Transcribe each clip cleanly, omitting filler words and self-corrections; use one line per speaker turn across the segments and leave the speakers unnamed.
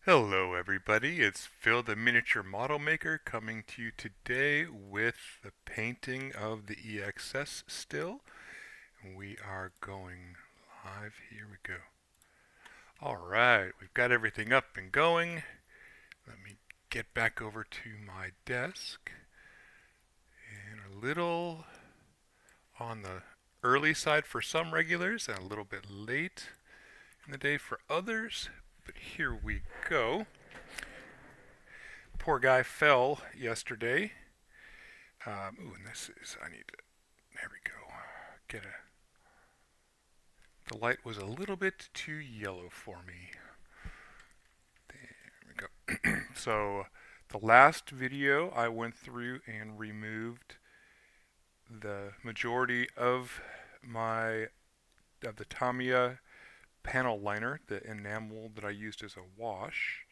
Hello everybody, it's Phil the Miniature Model Maker coming to you today with the painting of the EXS still. We are going live, here we go. Alright, we've got everything up and going. Let me get back over to my desk. And a little on the early side for some regulars and a little bit late in the day for others. But here we go. Poor guy fell yesterday. And this is, I need to, there we go. Get a, the light was a little bit too yellow for me. There we go. So, the last video I went through and removed the majority of the Tamiya panel liner, the enamel that I used as a wash,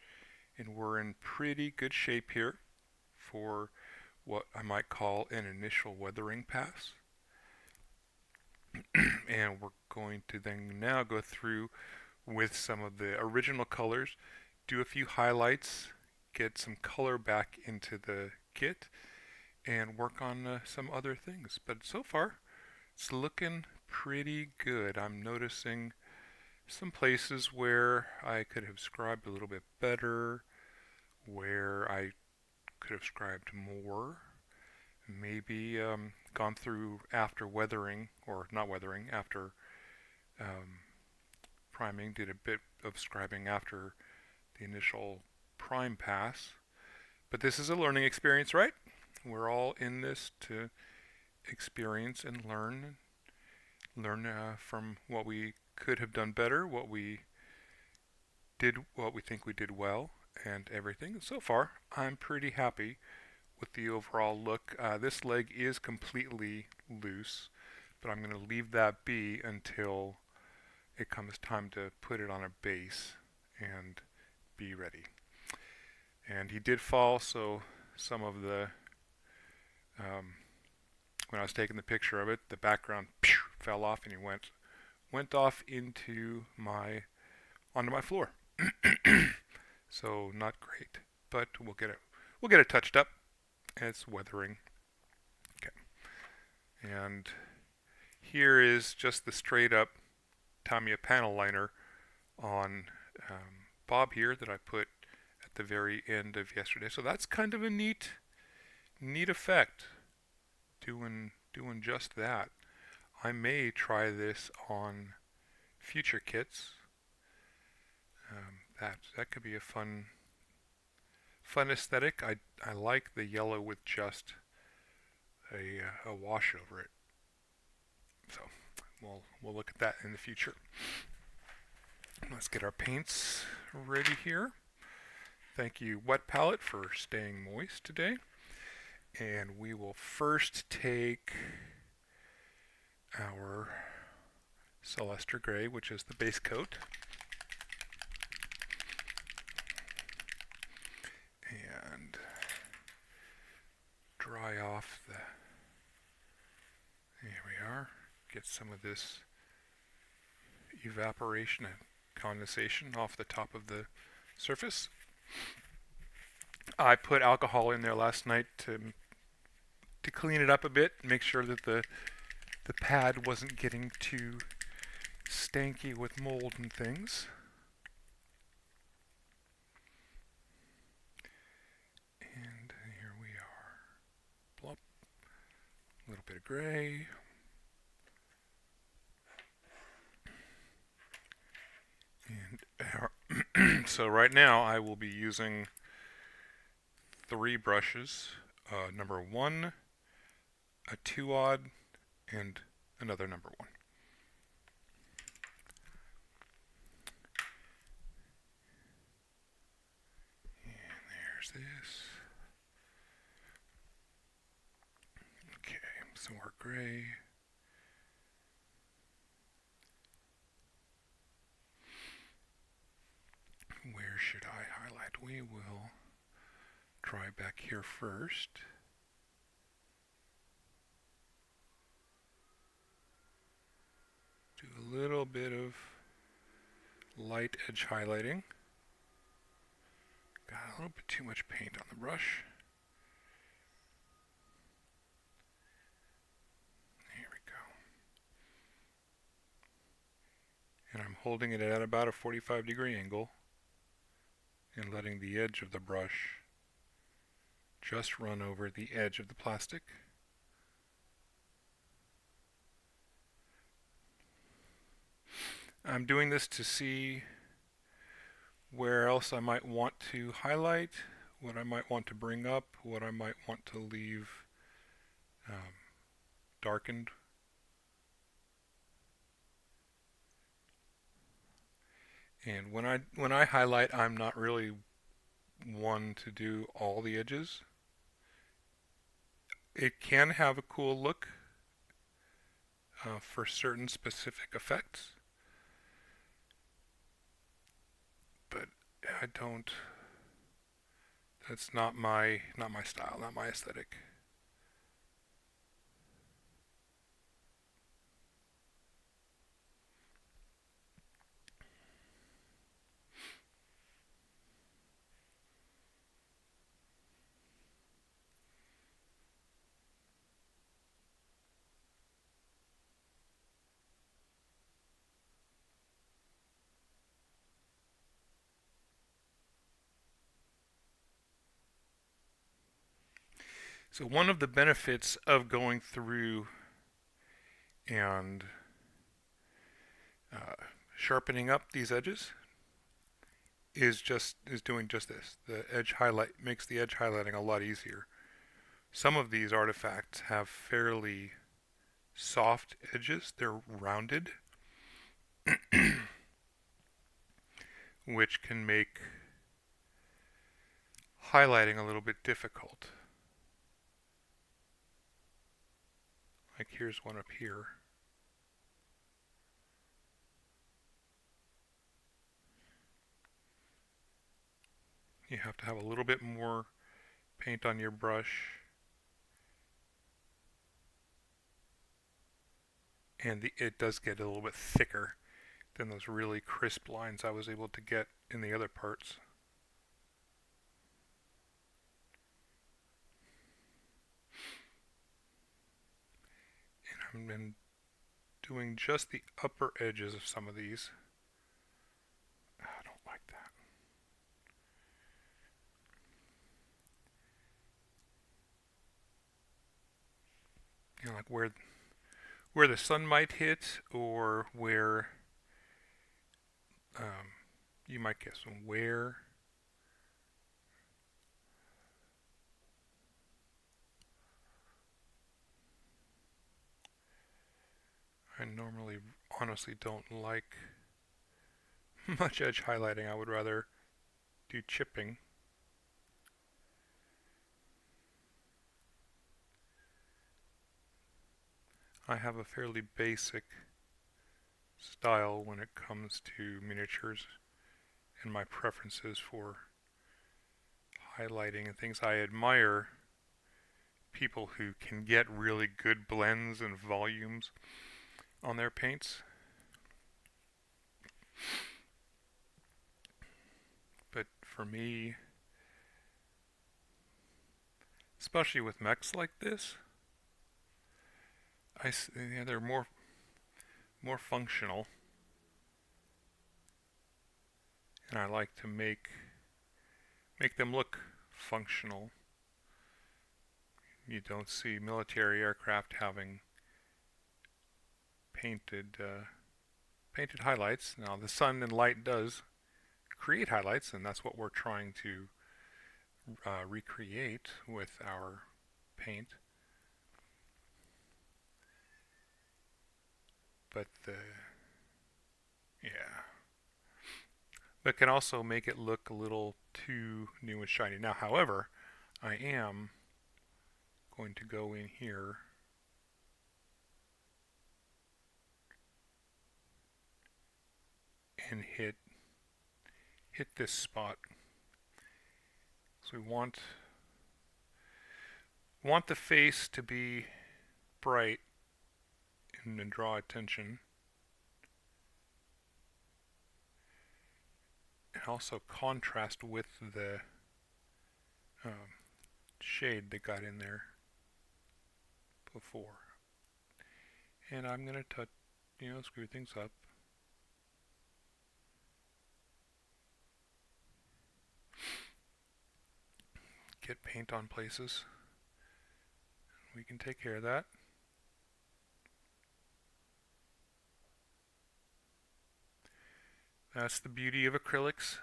and we're in pretty good shape here for what I might call an initial weathering pass. And we're going to then now go through with some of the original colors, do a few highlights, get some color back into the kit, and work on some other things. But so far, it's looking pretty good. I'm noticing some places where I could have scribed a little bit better, where I could have scribed more, maybe gone through after weathering, or not weathering, after um, priming, did a bit of scribing after the initial prime pass. But this is a learning experience, right? We're all in this to experience and learn from what we could have done better, what we think we did well, and everything. So far, I'm pretty happy with the overall look. This leg is completely loose, but I'm going to leave that be until it comes time to put it on a base and be ready. And he did fall, so some of the when I was taking the picture of it, the background fell off and he went off onto my floor. So not great, but we'll get it touched up. It's weathering. Okay. And here is just the straight up Tamiya panel liner on Bob here that I put at the very end of yesterday. So that's kind of a neat effect. Doing just that. I may try this on future kits. That could be a fun aesthetic. I like the yellow with just a wash over it. So we'll look at that in the future. Let's get our paints ready here. Thank you, Wet Palette, for staying moist today. And we will first take our Celestra Gray, which is the base coat, and dry off the, here we are, get some of this evaporation and condensation off the top of the surface. I put alcohol in there last night to clean it up a bit, make sure that the pad wasn't getting too stanky with mold and things. And here we are. Plop. A little bit of gray. And so right now I will be using 3 brushes. Number 1, a 2-odd, and another number 1. And there's this. Okay, some more gray. Where should I highlight? We will try back here first. Do a little bit of light edge highlighting. Got a little bit too much paint on the brush. There we go. And I'm holding it at about a 45-degree angle and letting the edge of the brush just run over the edge of the plastic. I'm doing this to see where else I might want to highlight, what I might want to bring up, what I might want to leave darkened. And when I highlight, I'm not really one to do all the edges. It can have a cool look for certain specific effects, but I don't. That's not my style, not my aesthetic. So one of the benefits of going through and sharpening up these edges is doing just this. The edge highlight makes the edge highlighting a lot easier. Some of these artifacts have fairly soft edges. They're rounded, which can make highlighting a little bit difficult. Like here's one up here. You have to have a little bit more paint on your brush. And it does get a little bit thicker than those really crisp lines I was able to get in the other parts. And I've been doing just the upper edges of some of these. I don't like that. You know, like where the sun might hit, or where you might get some wear. I normally honestly don't like much edge highlighting. I would rather do chipping. I have a fairly basic style when it comes to miniatures and my preferences for highlighting and things. I admire people who can get really good blends and volumes on their paints. But for me, especially with mechs like this, they're more functional, and I like to make them look functional. You don't see military aircraft having painted highlights. Now the sun and light does create highlights, and that's what we're trying to recreate with our paint. But but can also make it look a little too new and shiny. Now, however, I am going to go in here and hit this spot. So we want the face to be bright and draw attention, and also contrast with the um, shade that got in there before. And I'm going to screw things up. Get paint on places. We can take care of that. That's the beauty of acrylics.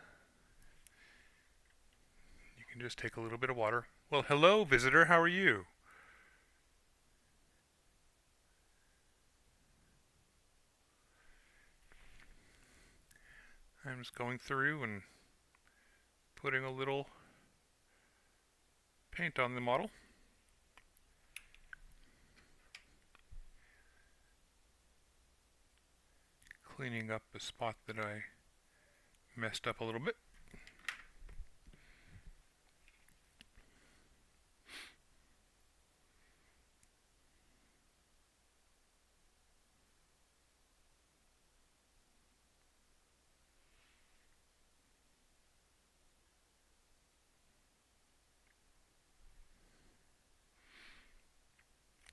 You can just take a little bit of water. Well, hello, visitor. How are you? I'm just going through and putting a little paint on the model. Cleaning up a spot that I messed up a little bit.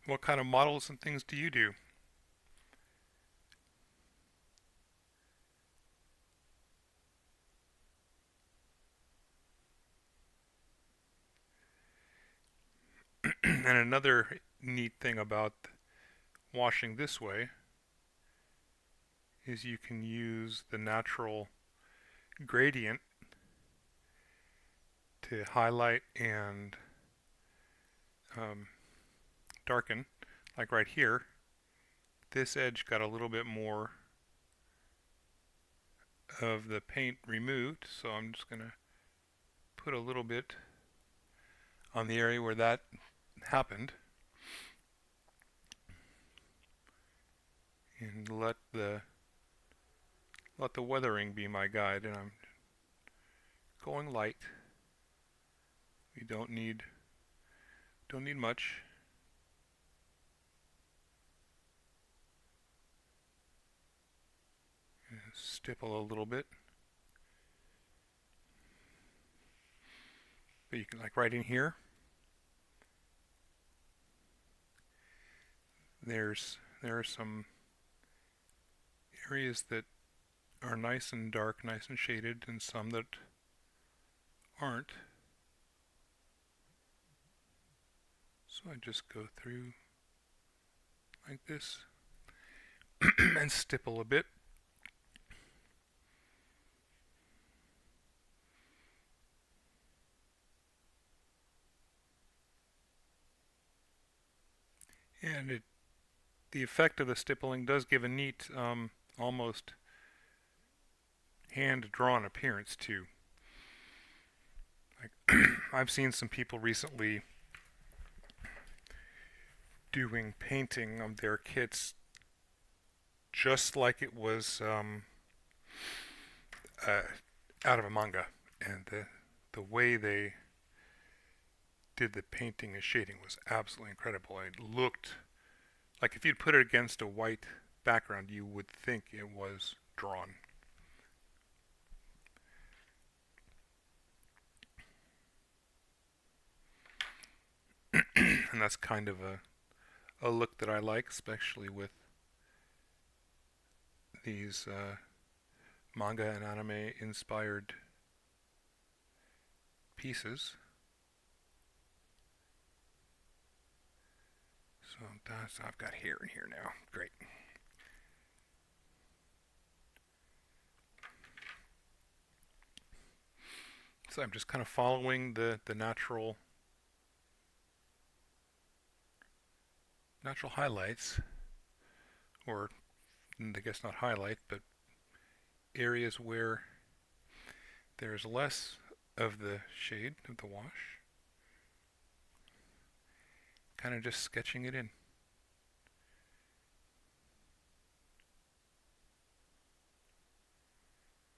What kind of models and things do you do? And another neat thing about washing this way is you can use the natural gradient to highlight and darken. Like right here, this edge got a little bit more of the paint removed, so I'm just going to put a little bit on the area where that happened and let the weathering be my guide. And I'm going light. We don't need much. Stipple a little bit, but you can, like right in here, there are some areas that are nice and dark, nice and shaded, and some that aren't. So I just go through like this and stipple a bit. And the effect of the stippling does give a neat, almost hand-drawn appearance too. Like I've seen some people recently doing painting of their kits just like it was out of a manga, and the way they did the painting and shading was absolutely incredible. It looked like if you'd put it against a white background, you would think it was drawn. And that's kind of a look that I like, especially with these manga and anime inspired pieces. So I've got hair in here now. Great. So I'm just kind of following the natural highlights, or I guess not highlight, but areas where there's less of the shade of the wash. Kind of just sketching it in.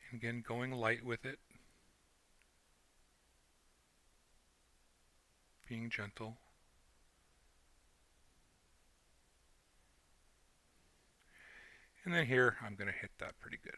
And again, going light with it. Being gentle. And then here, I'm going to hit that pretty good.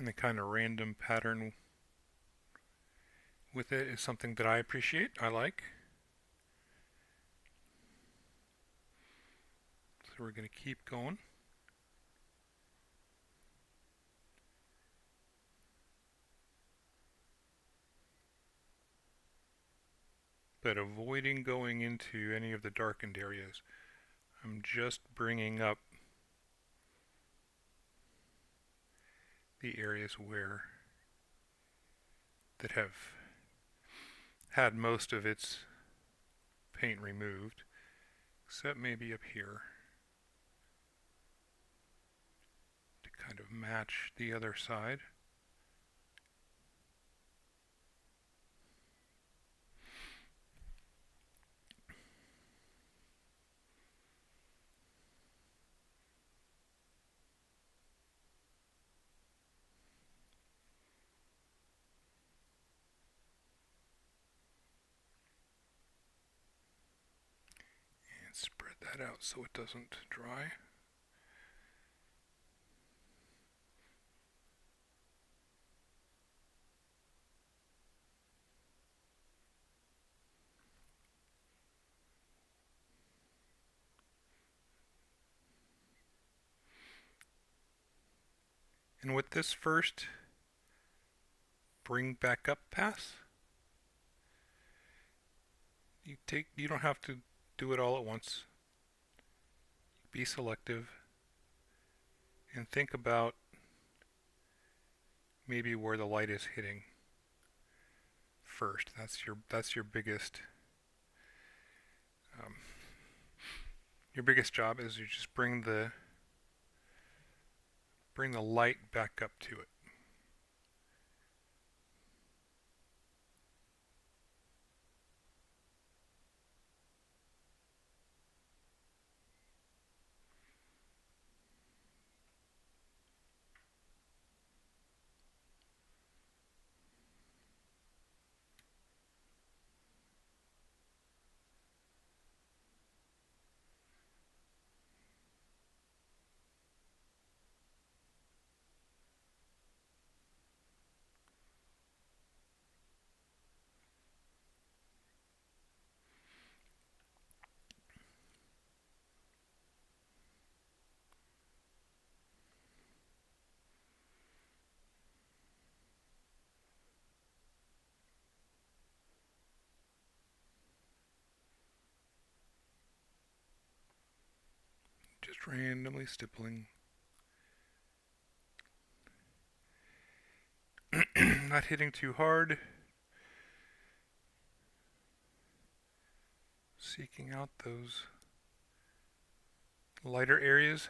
and the kind of random pattern with it is something that I appreciate, I like. So we're going to keep going. But avoiding going into any of the darkened areas. I'm just bringing up the areas where that have had most of its paint removed, except maybe up here to kind of match the other side. And spread that out so it doesn't dry. And with this first bring back up pass, you don't have to do it all at once. Be selective and think about maybe where the light is hitting first. That's um, your biggest job is you just bring the light back up to it. Just randomly stippling. Not hitting too hard. Seeking out those lighter areas.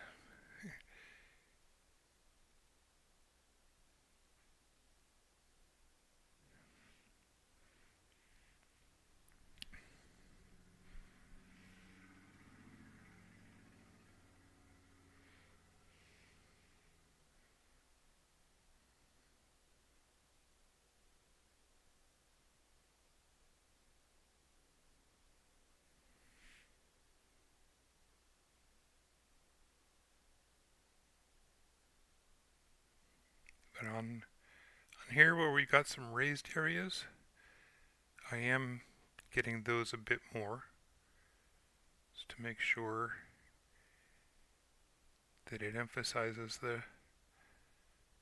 But on here where we got some raised areas, I am getting those a bit more just to make sure that it emphasizes the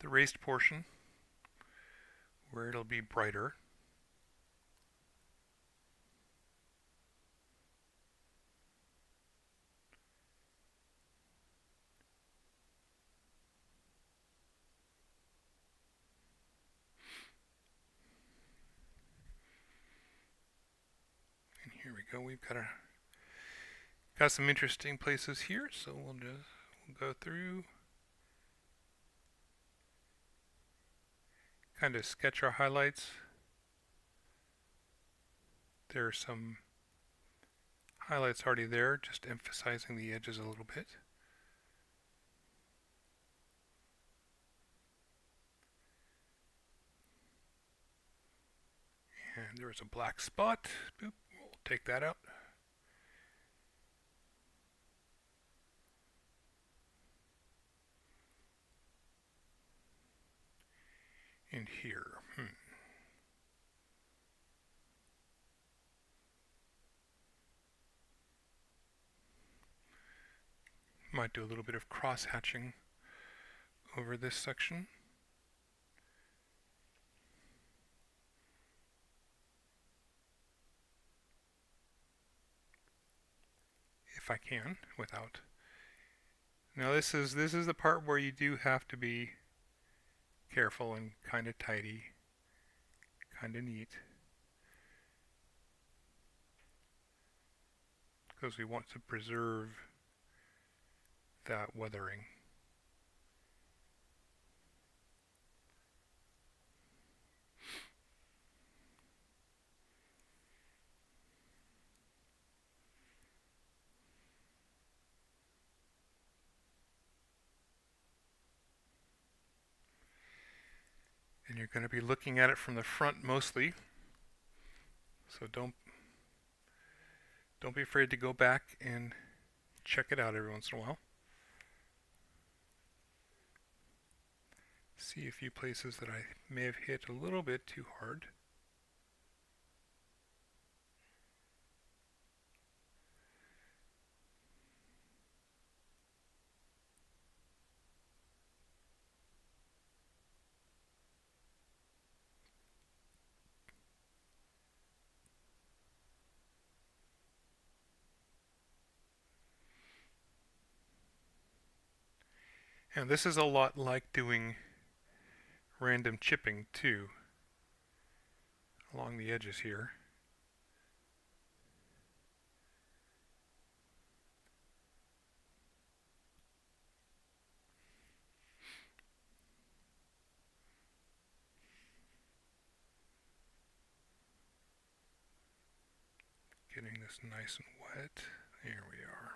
raised portion where it'll be brighter. And here we go. We've got some interesting places here, so we'll go through, kind of sketch our highlights. There are some highlights already there, just emphasizing the edges a little bit. And there was a black spot. Boop, we'll take that out. in here. Might do a little bit of cross-hatching over this section. If I can, without. Now this is the part where you do have to be careful and kind of tidy, kind of neat, because we want to preserve that weathering. And you're going to be looking at it from the front mostly, so don't be afraid to go back and check it out every once in a while. See a few places that I may have hit a little bit too hard. And this is a lot like doing random chipping too, along the edges here. Getting this nice and wet. There we are.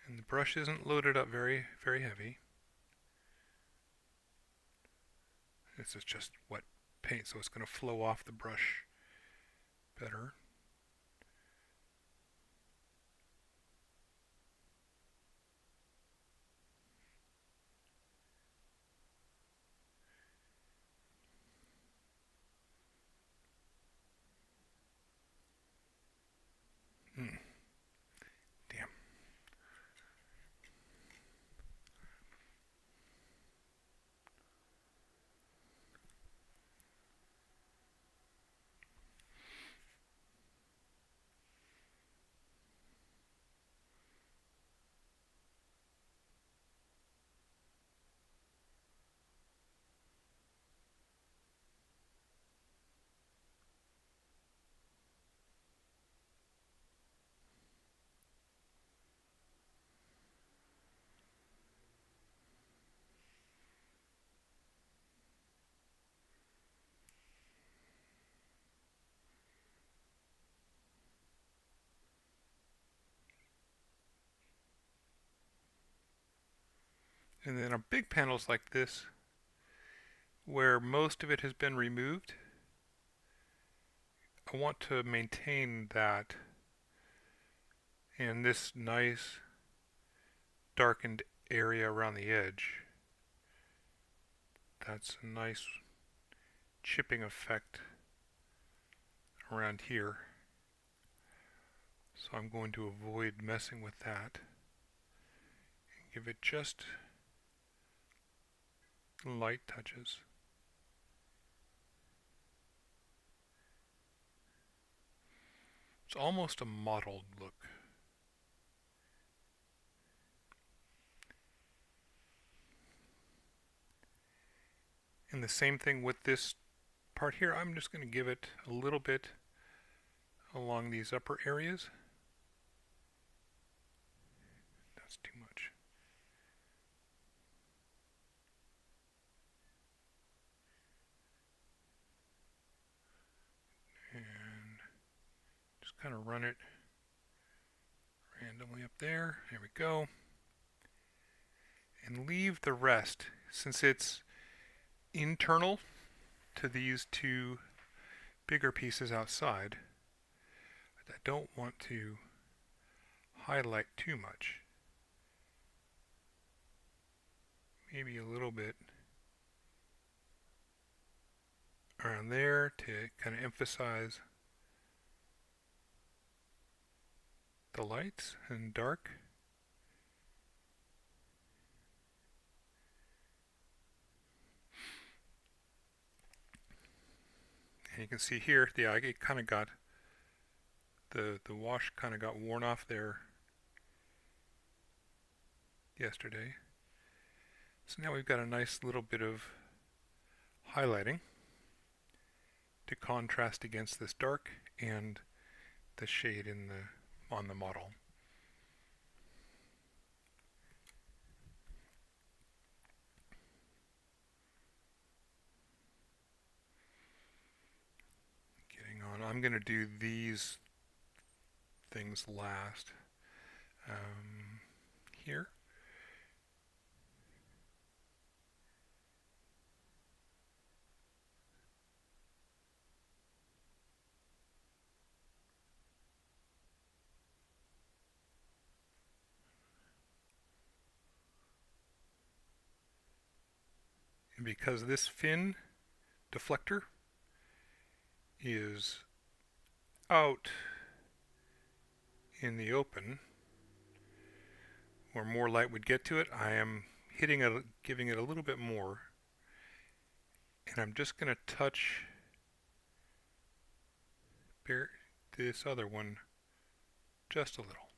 And the brush isn't loaded up very heavy. This is just wet paint, so it's going to flow off the brush better. Damn. And then on big panels like this, where most of it has been removed, I want to maintain that in this nice darkened area around the edge. That's a nice chipping effect around here. So I'm going to avoid messing with that and give it just light touches. It's almost a mottled look. And the same thing with this part here. I'm just going to give it a little bit along these upper areas. That's too much. And just kind of run it randomly up there. There we go. And leave the rest, since it's internal to these two bigger pieces outside, I don't want to highlight too much. maybe a little bit around there to kind of emphasize the lights and dark. And you can see here, yeah, it kind of got, the wash kind of got worn off there yesterday. So now we've got a nice little bit of highlighting to contrast against this dark and the shade on the model. Getting on, I'm going to do these things last. Here. And because this fin deflector is out in the open, where more light would get to it, I am hitting it, giving it a little bit more, and I'm just going to touch this other one just a little,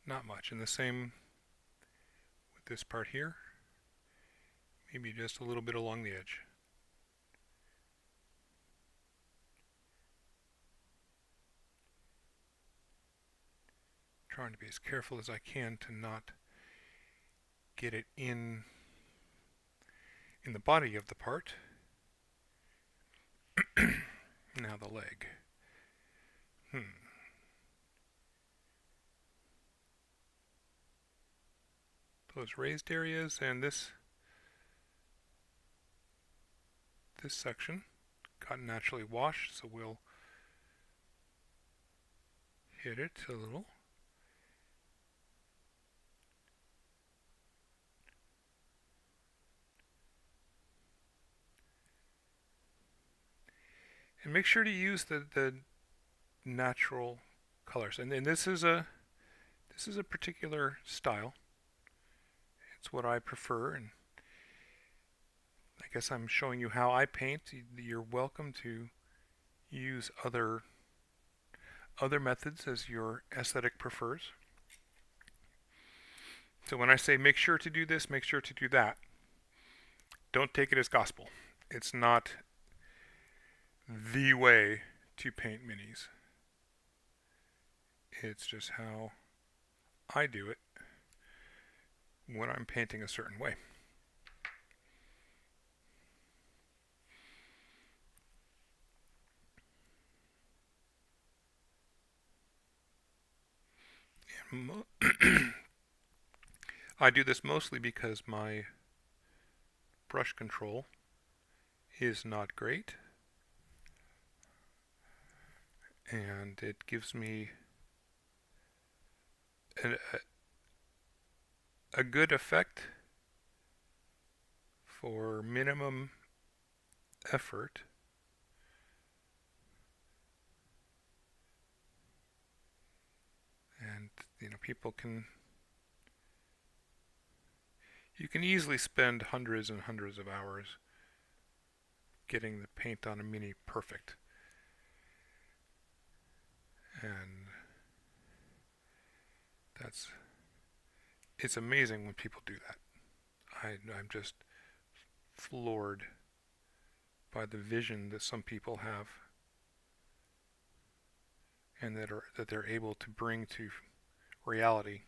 not much. And the same with this part here, maybe just a little bit along the edge. Trying to be as careful as I can to not get it in the body of the part. Now the leg. Those raised areas and this section got naturally washed, so we'll hit it a little. And make sure to use the natural colors. And this is a particular style. It's what I prefer, and I guess I'm showing you how I paint. You're welcome to use other methods as your aesthetic prefers. So when I say make sure to do this, make sure to do that, don't take it as gospel. It's not the way to paint minis. It's just how I do it when I'm painting a certain way. I do this mostly because my brush control is not great, and it gives me a good effect for minimum effort. And you can easily spend hundreds and hundreds of hours getting the paint on a mini perfect. And it's amazing when people do that. I'm just floored by the vision that some people have, and that they're able to bring to reality.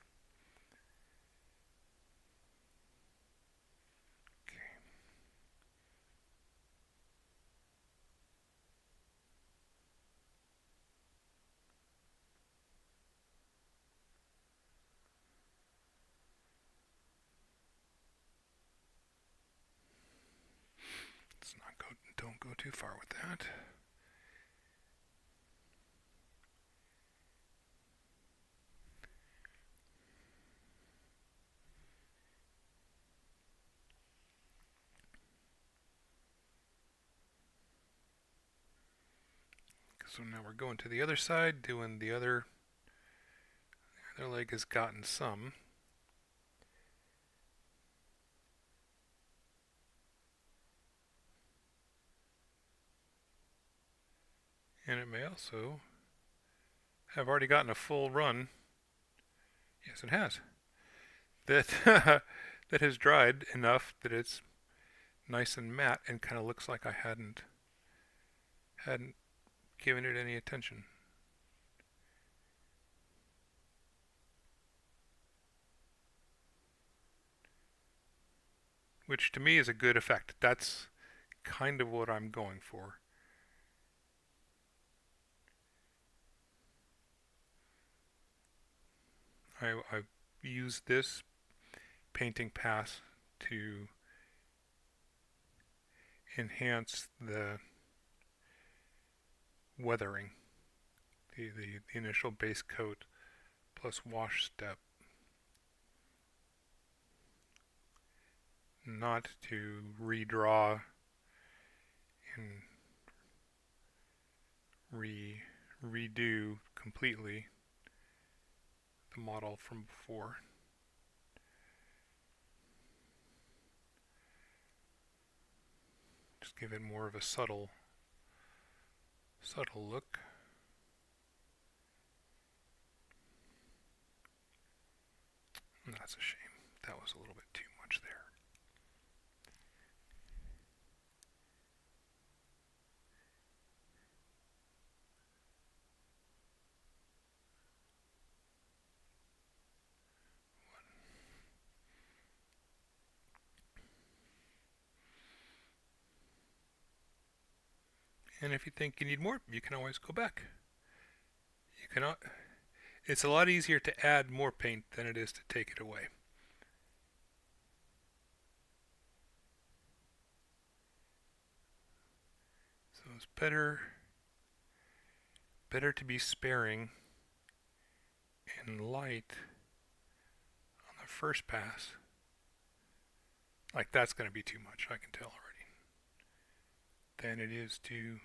Don't go too far with that. So now we're going to the other side, doing the other leg has gotten some. And it may also have already gotten a full run. Yes, it has. That that has dried enough that it's nice and matte and kind of looks like I hadn't given it any attention. Which to me is a good effect. That's kind of what I'm going for. I use this painting pass to enhance the weathering, the initial base coat plus wash step, not to redraw and redo completely the model from before. Just give it more of a subtle look. And that's a shame. That was a little bit too much there. And if you think you need more, you can always go back. You cannot. It's a lot easier to add more paint than it is to take it away. So it's better to be sparing and light on the first pass. Like that's going to be too much, I can tell already. Than it is to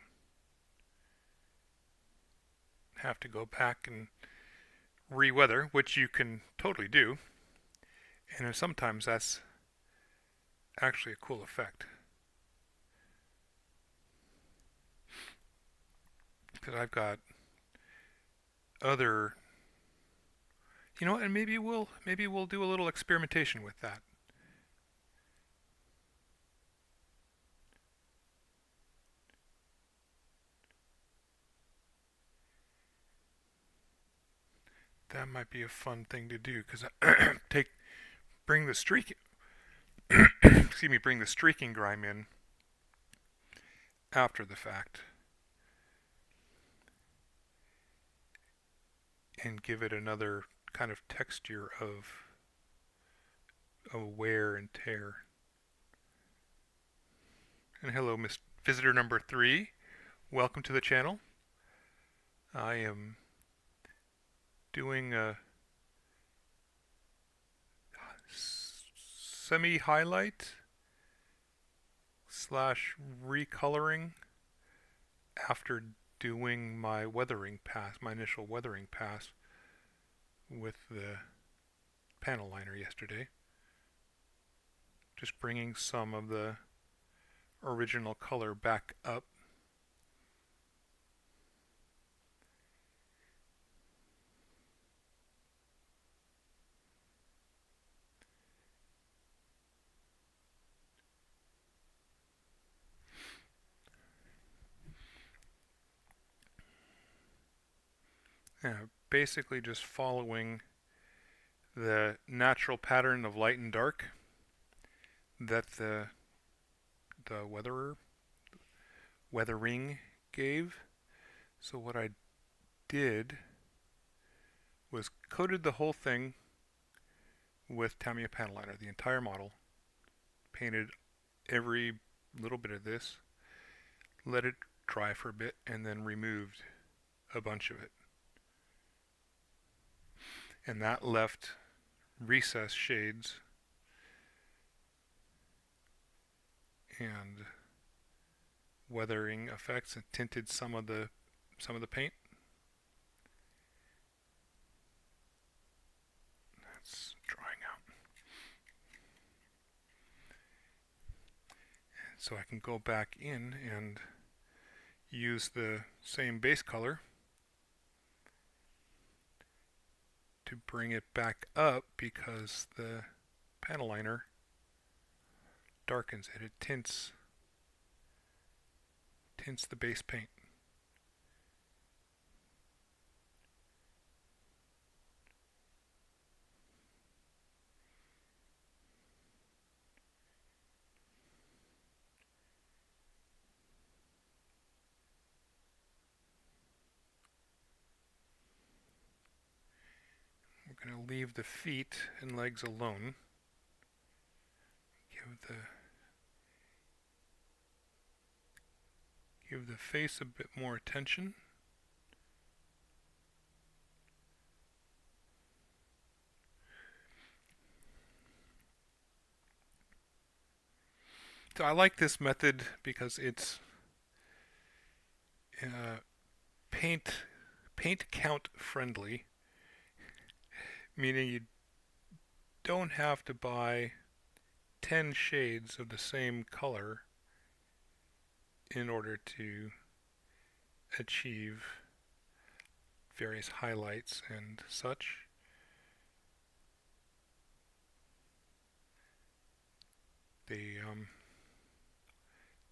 have to go back and re-weather, which you can totally do. And sometimes that's actually a cool effect. Because I've got other, and maybe we'll do a little experimentation with that. That might be a fun thing to do because bring the streak, bring the streaking grime in after the fact and give it another kind of texture of wear and tear. And hello, Miss Visitor number 3. Welcome to the channel. I am doing a semi-highlight / recoloring after doing my weathering pass, my initial weathering pass with the panel liner yesterday. Just bringing some of the original color back up. Basically just following the natural pattern of light and dark that the weathering gave. So what I did was coated the whole thing with Tamiya panel liner, the entire model, painted every little bit of this, let it dry for a bit, and then removed a bunch of it. And that left recess shades and weathering effects and tinted some of the some of the paint. That's drying out. So I can go back in and use the same base color to bring it back up because the panel liner darkens it. It tints the base paint. We're going to leave the feet and legs alone. Give the face a bit more attention. So I like this method because it's paint count friendly, meaning you don't have to buy 10 shades of the same color in order to achieve various highlights and such. The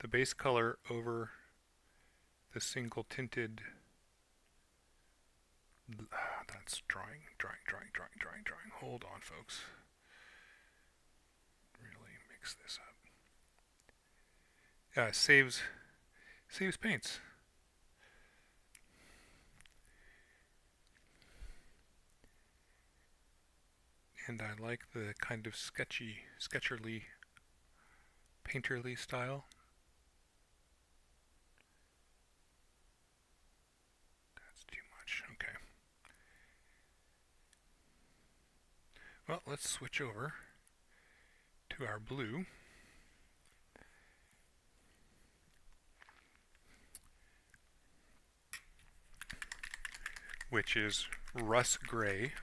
base color over the single tinted, that's drying. Hold on, folks. Really mix this up. Saves paints. And I like the kind of sketcherly, painterly style. That's too much. Okay. Well, let's switch over to our blue. Which is Russ Gray.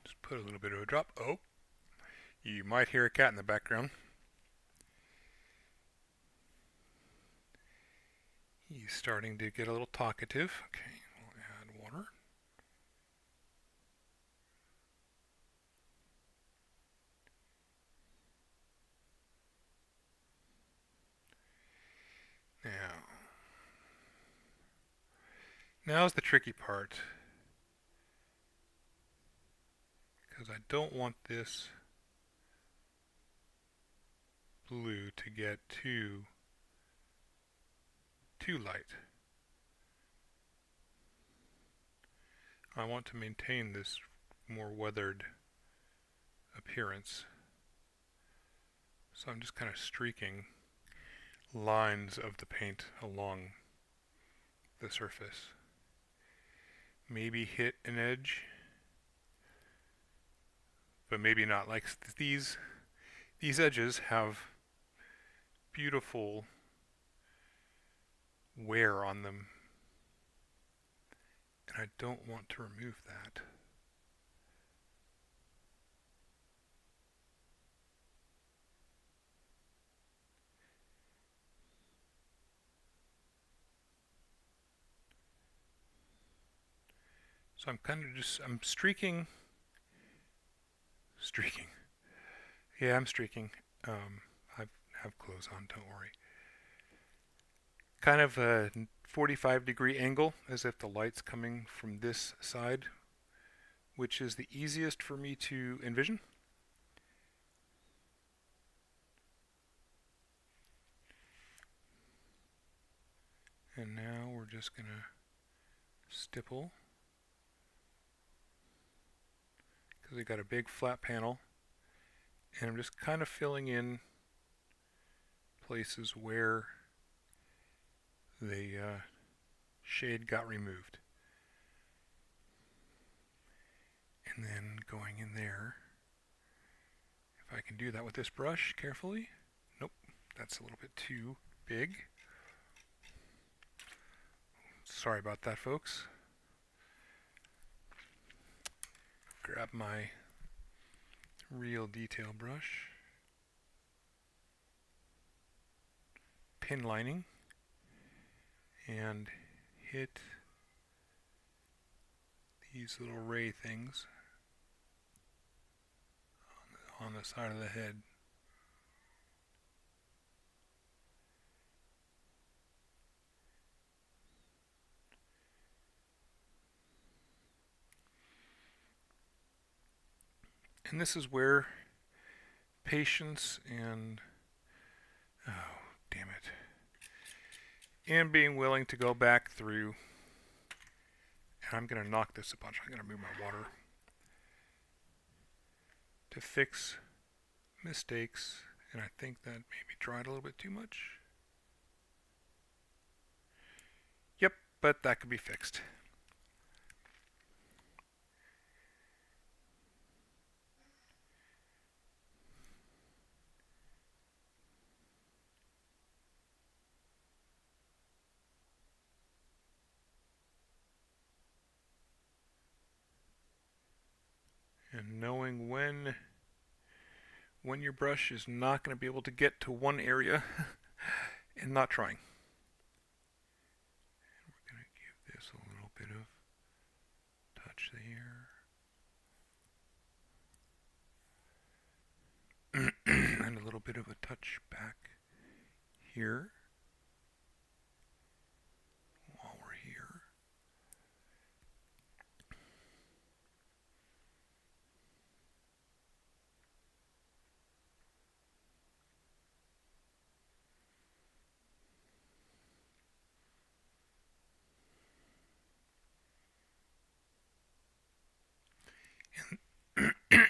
Just put a little bit of a drop. Oh, you might hear a cat in the background. He's starting to get a little talkative. Okay, we'll add water. Now's the tricky part, because I don't want this blue to get too light. I want to maintain this more weathered appearance. So I'm just kind of streaking lines of the paint along the surface. Maybe hit an edge, but maybe not. Like these edges have beautiful wear on them, and I don't want to remove that. So I'm kind of I'm streaking. Yeah, I'm streaking. I have clothes on, don't worry. Kind of a 45-degree angle, as if the light's coming from this side, which is the easiest for me to envision. And now we're just going to stipple, because we got a big flat panel, and I'm just kind of filling in places where the shade got removed. And then going in there, if I can do that with this brush carefully. Nope, that's a little bit too big. Sorry about that, folks. Grab my real detail brush, pin lining, and hit these little ray things on the side of the head. And this is where patience and, oh, damn it, and being willing to go back through, and I'm going to knock this a bunch, I'm going to move my water, to fix mistakes, and I think that maybe dried a little bit too much. Yep, but that could be fixed. And knowing when your brush is not going to be able to get to one area and not trying. And we're going to give this a little bit of touch there. And a little bit of a touch back here while we're here.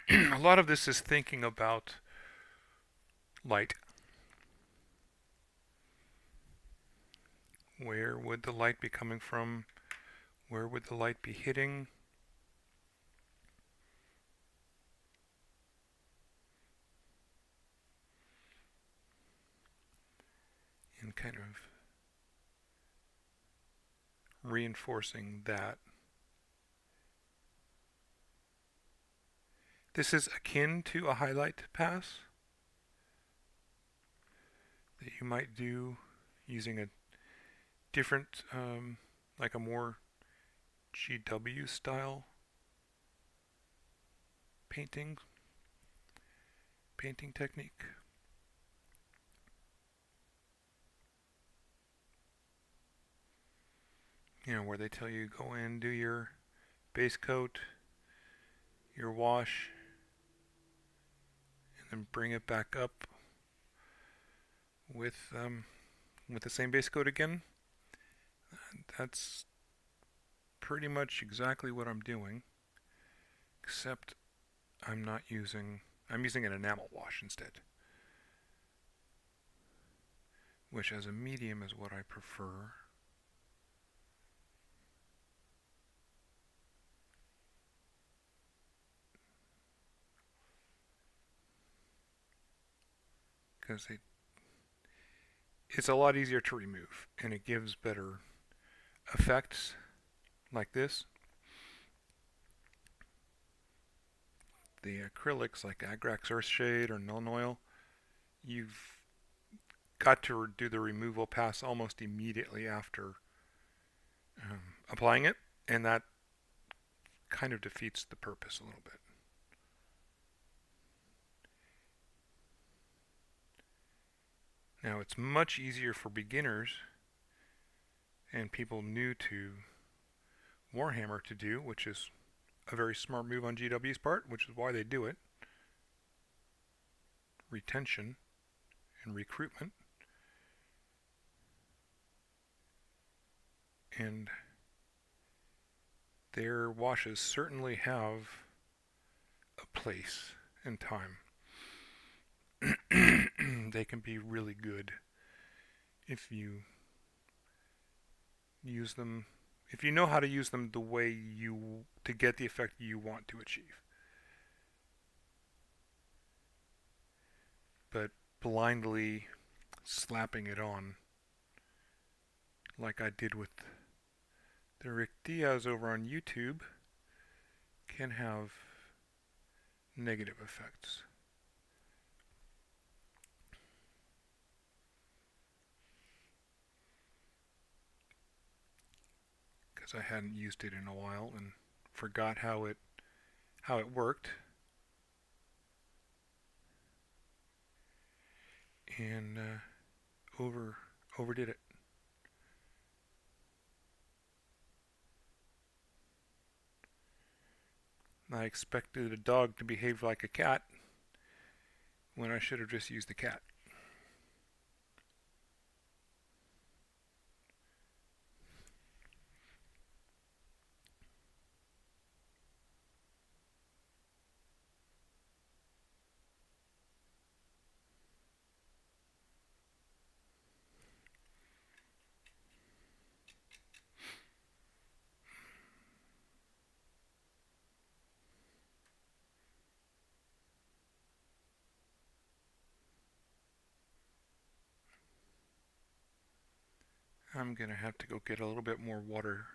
A lot of this is thinking about light. Where would the light be coming from? Where would the light be hitting? And kind of reinforcing that. This is akin to a highlight pass that you might do using a different, like a more GW style painting technique. You know, where they tell you go in, do your base coat, your wash, and then bring it back up with the same base coat again. That's pretty much exactly what I'm doing, except I'm using an enamel wash instead, which as a medium is what I prefer. Because it's a lot easier to remove, and it gives better effects like this. The acrylics like Agrax Earthshade or Nuln Oil, you've got to do the removal pass almost immediately after applying it, and that kind of defeats the purpose a little bit. Now it's much easier for beginners and people new to Warhammer to do, which is a very smart move on GW's part, which is why they do it. Retention and recruitment. And their washes certainly have a place and time. They can be really good if you use them, if you know how to use them the way you to get the effect you want to achieve. But blindly slapping it on, like I did with the Rick Diaz over on YouTube, can have negative effects. Because I hadn't used it in a while and forgot how it worked, and overdid it. I expected a dog to behave like a cat when I should have just used the cat. I'm gonna have to go get a little bit more water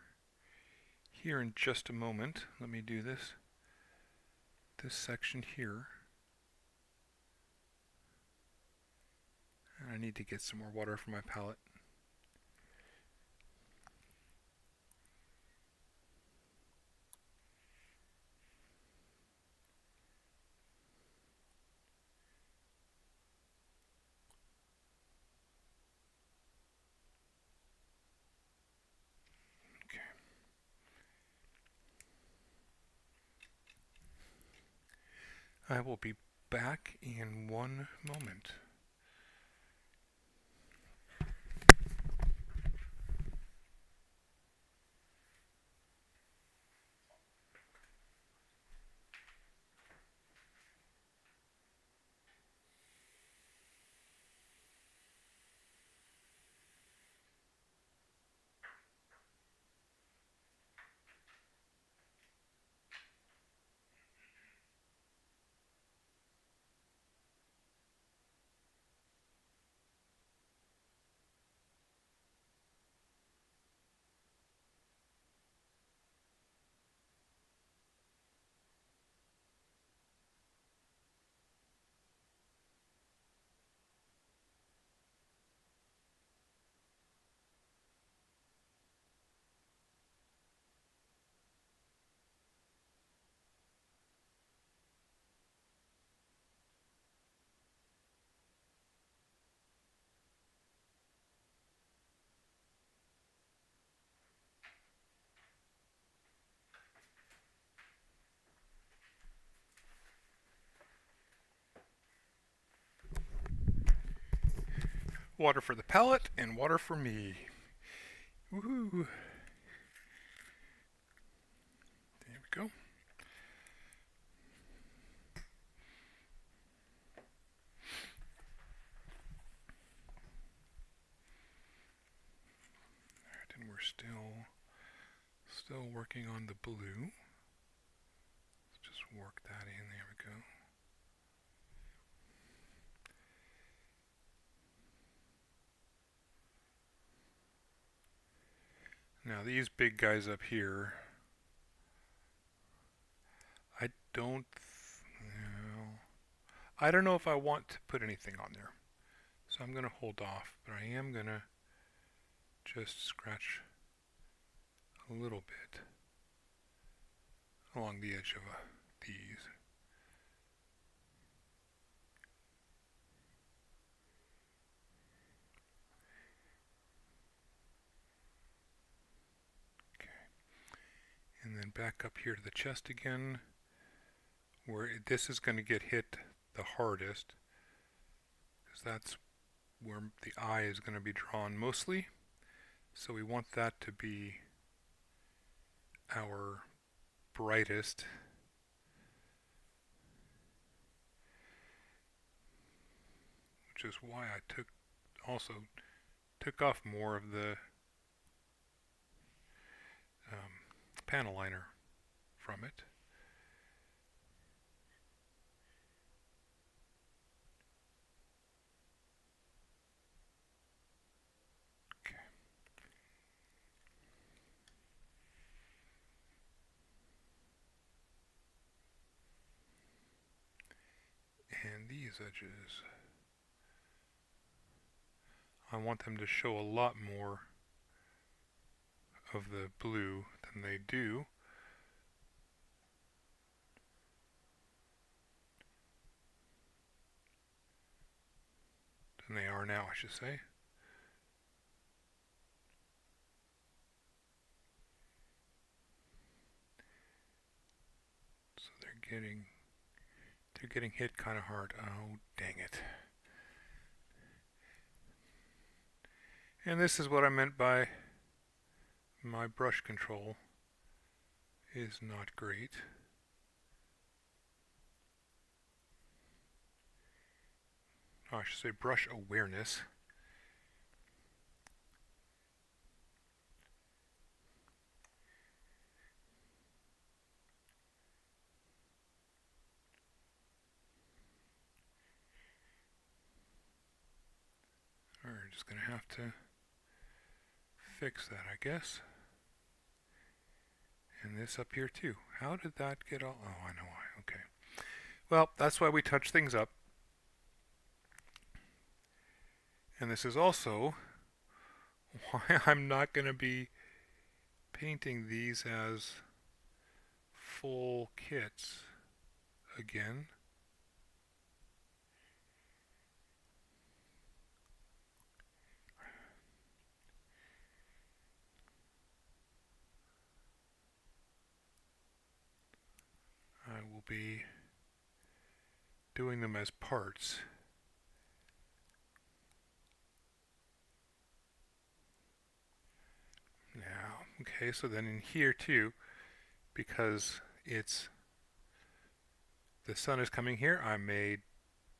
here in just a moment. Let me do this section here. And I need to get some more water for my palette. Okay. I will be back in one moment. Water for the palette and water for me. Woohoo! There we go. Alright, and we're still working on the blue. Let's just work that in. There we go. Now these big guys up here, I don't know if I want to put anything on there. So I'm going to hold off, but I am going to just scratch a little bit along the edge of these. Okay. And then back up here to the chest again, where this is going to get hit the hardest, because that's where the eye is going to be drawn mostly. So we want that to be our brightest. Which is why I also took off more of the panel liner from it. Okay. And these edges, I want them to show a lot more of the blue than they do. Than they are now, I should say. So they're getting hit kind of hard. Oh, dang it. And this is what I meant by my brush control is not great. Oh, I should say brush awareness. We're just going to have to fix that, I guess. And this up here too. How did that get all... Oh, I know why. Okay. Well, that's why we touch things up. And this is also why I'm not going to be painting these as full kits again. I will be doing them as parts. Now, okay, so then in here too, because it's the sun is coming here, I may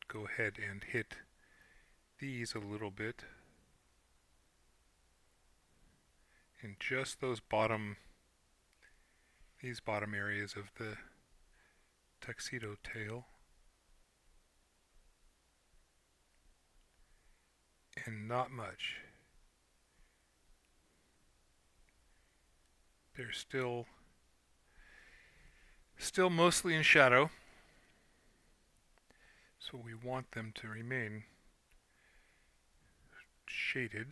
go ahead and hit these a little bit in just those these bottom areas of the tuxedo tail, and not much. They're still mostly in shadow, so we want them to remain shaded,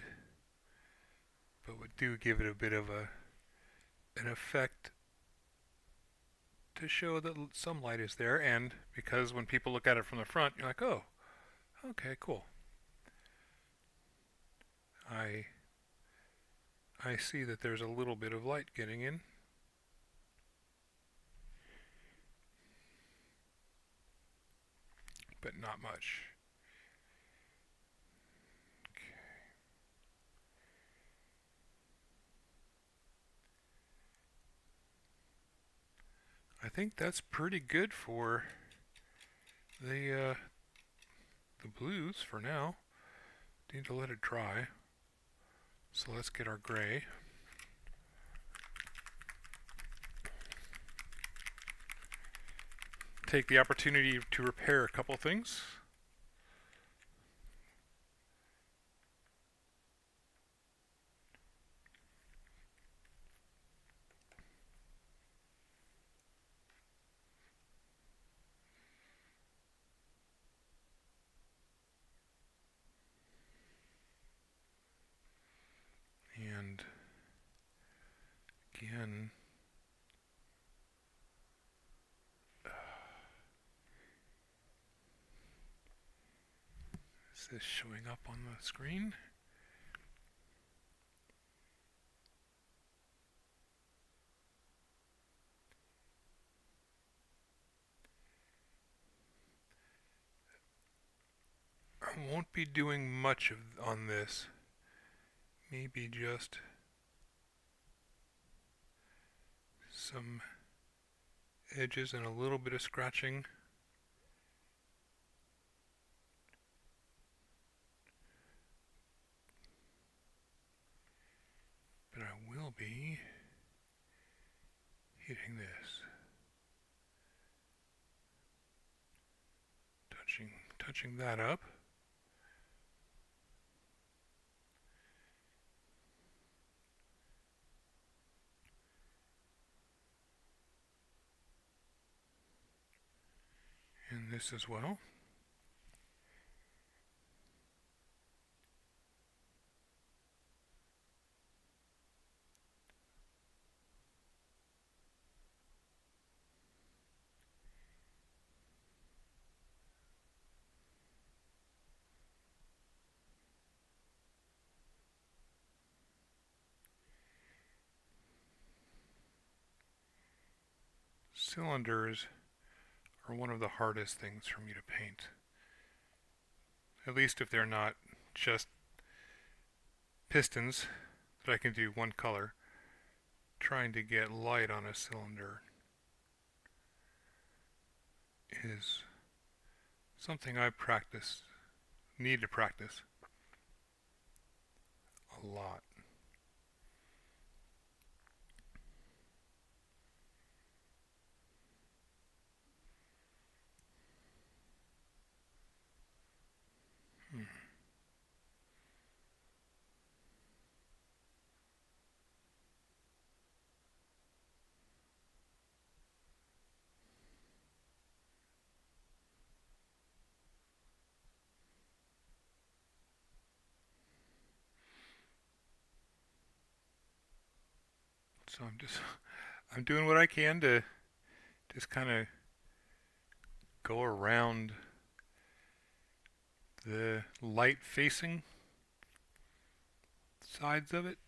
but we do give it a bit of an effect to show that some light is there, and because when people look at it from the front, you're like, oh, okay, cool. I see that there's a little bit of light getting in. But not much. Okay. I think that's pretty good for the blues for now. Need to let it dry. So let's get our gray. Take the opportunity to repair a couple things. And again, is this showing up on the screen? I won't be doing much on this. Maybe just some edges and a little bit of scratching. hitting this, touching that up. And this as well. Cylinders are one of the hardest things for me to paint. At least if they're not just pistons that I can do one color. Trying to get light on a cylinder is something I need to practice a lot. So I'm doing what I can to just kind of go around the light facing sides of it.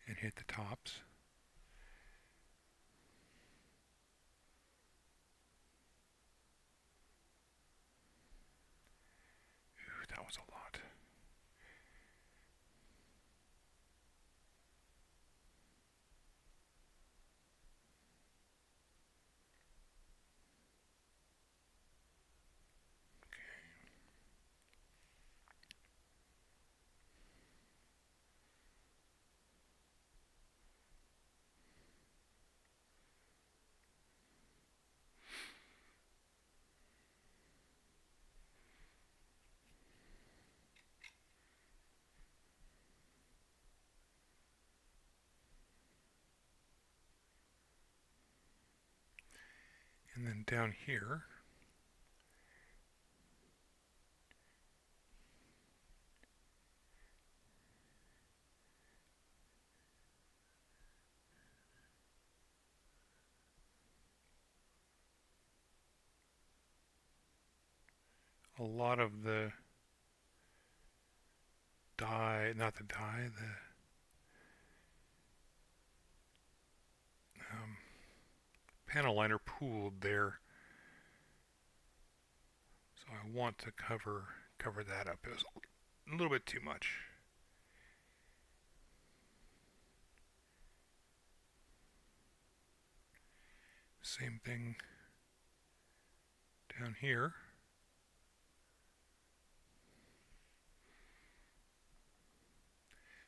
And hit the tops. Ooh, that was a lot. And then down here, a lot of the dye, not the dye, the panel liner pooled there. So I want to cover that up. It was a little bit too much. Same thing down here.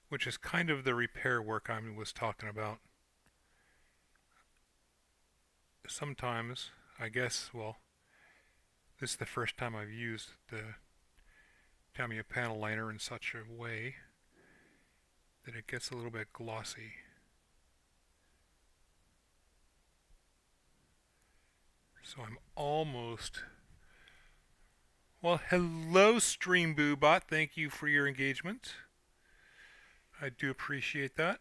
Which is kind of the repair work I was talking about. Sometimes, I guess, well, this is the first time I've used the Tamiya panel liner in such a way that it gets a little bit glossy. So I'm almost... Well, hello StreamBooBot, thank you for your engagement. I do appreciate that.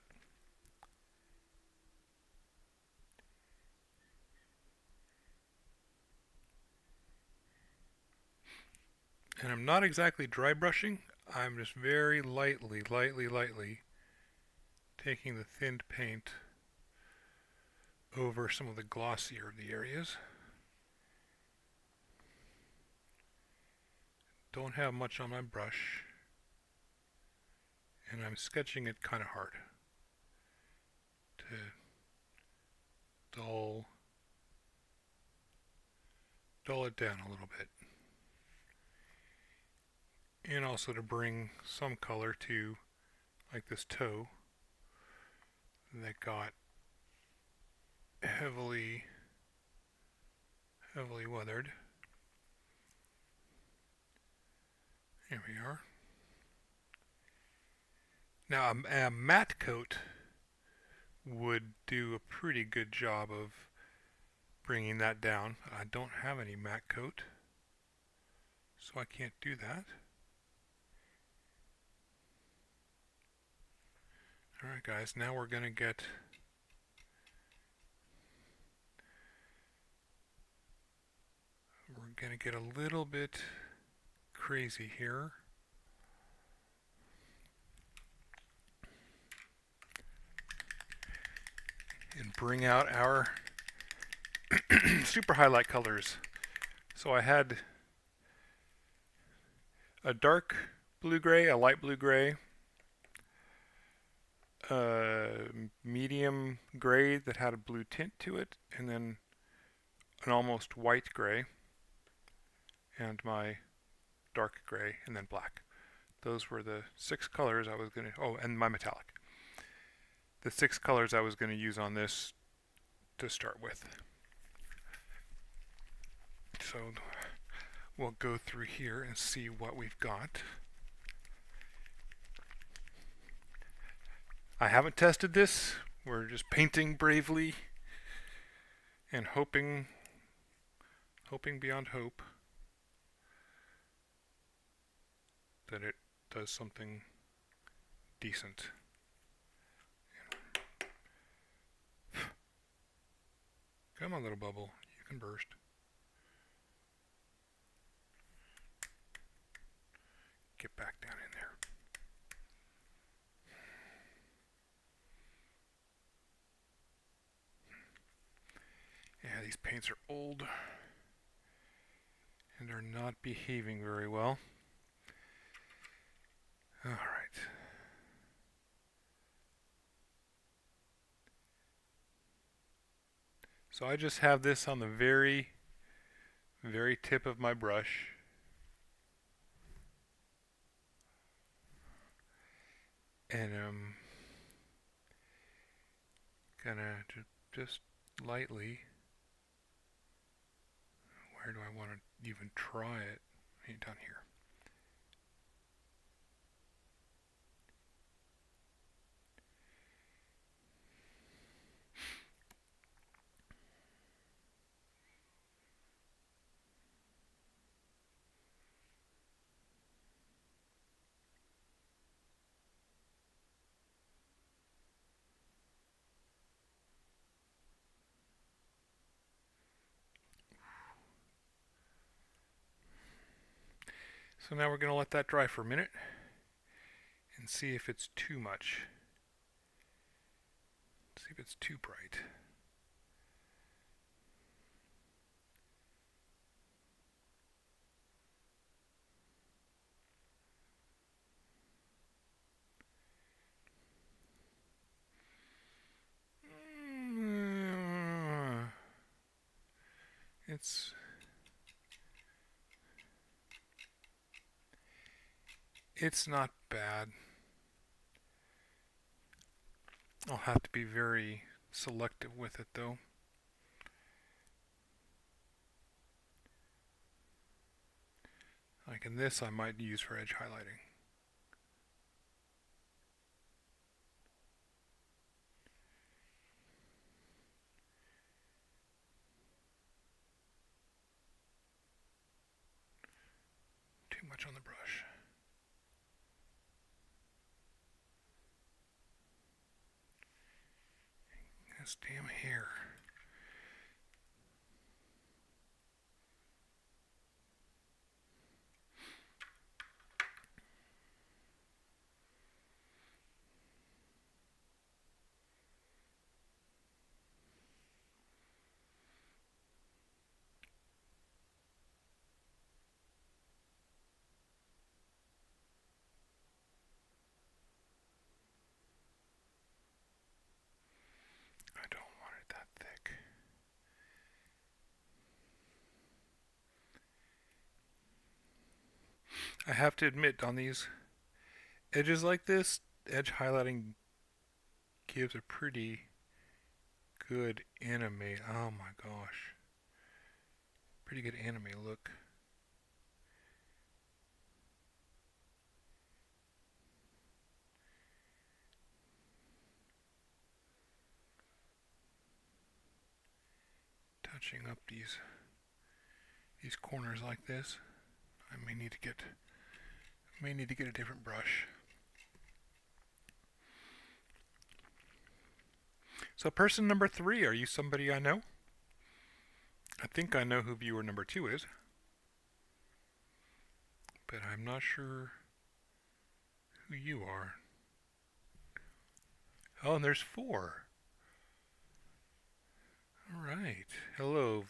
And I'm not exactly dry brushing, I'm just very lightly taking the thinned paint over some of the glossier of the areas. Don't have much on my brush, and I'm sketching it kind of hard to dull it down a little bit. And also to bring some color to, like this toe that got heavily weathered. Here we are. Now a matte coat would do a pretty good job of bringing that down. I don't have any matte coat, so I can't do that. Alright guys, now we're going to get a little bit crazy here. And bring out our super highlight colors. So I had a dark blue-gray, a light blue-gray, medium gray that had a blue tint to it, and then an almost white gray, and my dark gray, and then black. Those were the 6 colors I was going to, oh, and my metallic. The 6 colors I was going to use on this to start with. So we'll go through here and see what we've got. I haven't tested this. We're just painting bravely and hoping beyond hope that it does something decent. Come on, little bubble, you can burst. Get back down in there. Yeah, these paints are old and are not behaving very well. All right. So I just have this on the very tip of my brush. And I'm gonna just lightly, where do I want to even try it? Down here. So now we're going to let that dry for a minute and see if it's too much. See if it's too bright. It's not bad. I'll have to be very selective with it though. Like in this I might use for edge highlighting. Too much on the brush. This damn hair. I don't want it that thick. I have to admit, on these edges like this, edge highlighting gives a pretty good anime. Oh my gosh. Pretty good anime look. Touching up these corners like this. I may need to get a different brush. So person number 3, are you somebody I know? I think I know who viewer number 2 is, but I'm not sure who you are. Oh, and there's 4. Alright. Hello,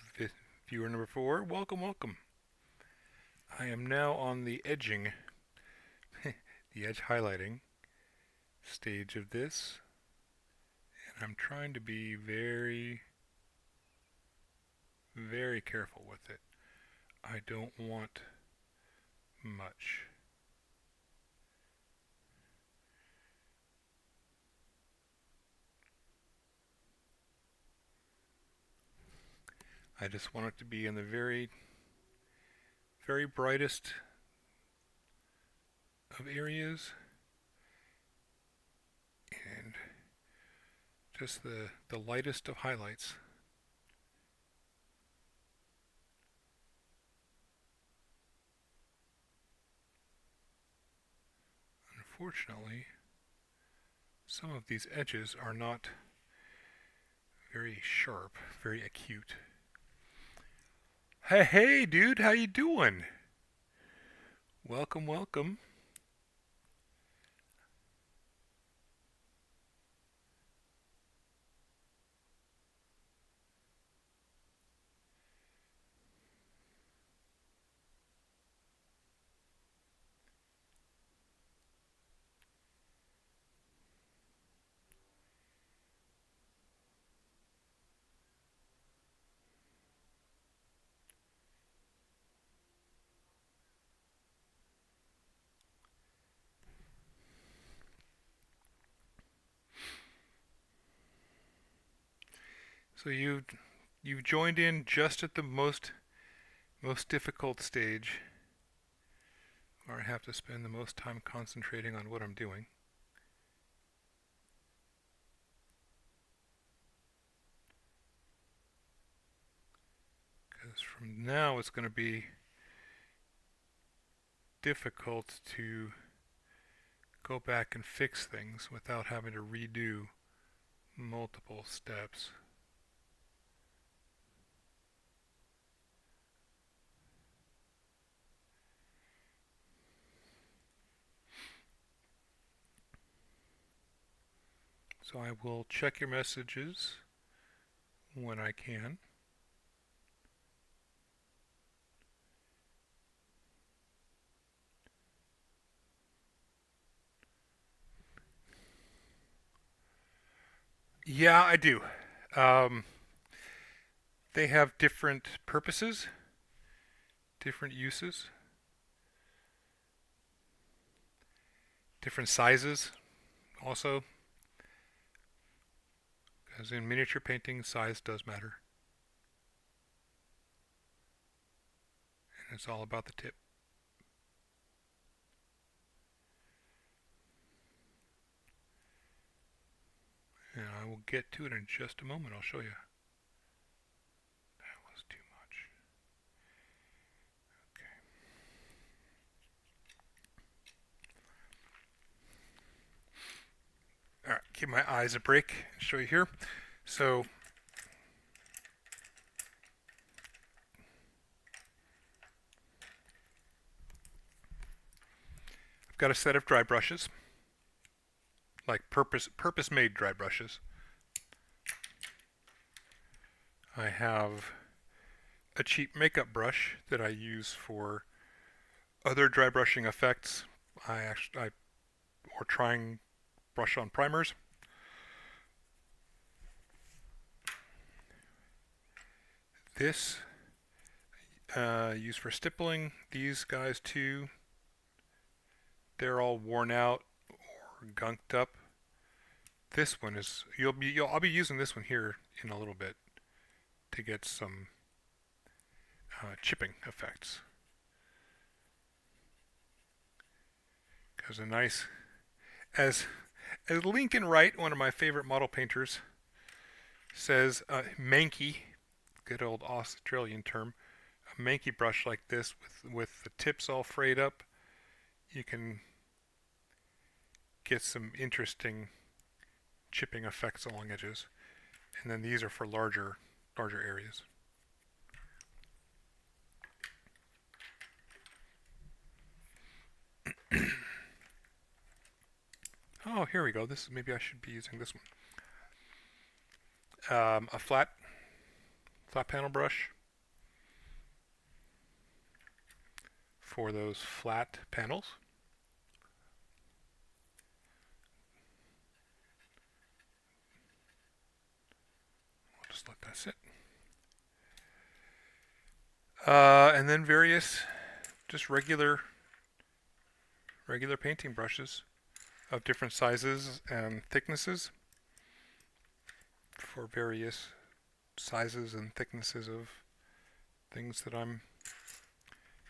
viewer number 4. Welcome, welcome. I am now on the edging, the edge highlighting stage of this, and I'm trying to be very, very careful with it. I don't want much. I just want it to be in the very, very brightest of areas and just the lightest of highlights. Unfortunately, some of these edges are not very sharp, very acute. Hey, dude, how you doing? Welcome, welcome. So you've joined in just at the most difficult stage, where I have to spend the most time concentrating on what I'm doing. Because from now it's going to be difficult to go back and fix things without having to redo multiple steps. So I will check your messages when I can. Yeah, I do. Um, they have different purposes, different uses, different sizes also. Because in miniature painting, size does matter. And it's all about the tip. And I will get to it in just a moment. I'll show you. That was too much. Okay. Alright, give my eyes a break and show you here. So I've got a set of dry brushes, like purpose made dry brushes. I have a cheap makeup brush that I use for other dry brushing effects. Or trying brush on primers. This used for stippling. These guys too they're all worn out or gunked up. This one is I'll be using this one here in a little bit to get some chipping effects. Because a nice as Lincoln Wright, one of my favorite model painters, says, manky, good old Australian term, a manky brush like this with the tips all frayed up, you can get some interesting chipping effects along edges. And then these are for larger areas. Oh, here we go. Maybe I should be using this one. A flat panel brush for those flat panels. I'll just let that sit. And then various just regular painting brushes of different sizes and thicknesses for various sizes and thicknesses of things that I'm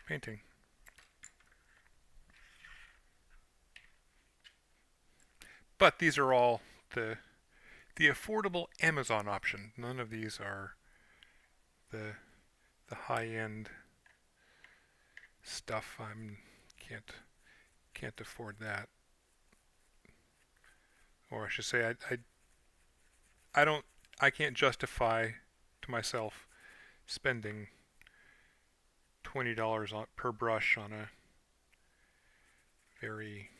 painting. But these are all the affordable Amazon option. None of these are the high-end stuff. Can't afford that. Or I should say I can't justify to myself spending $20 per brush on a very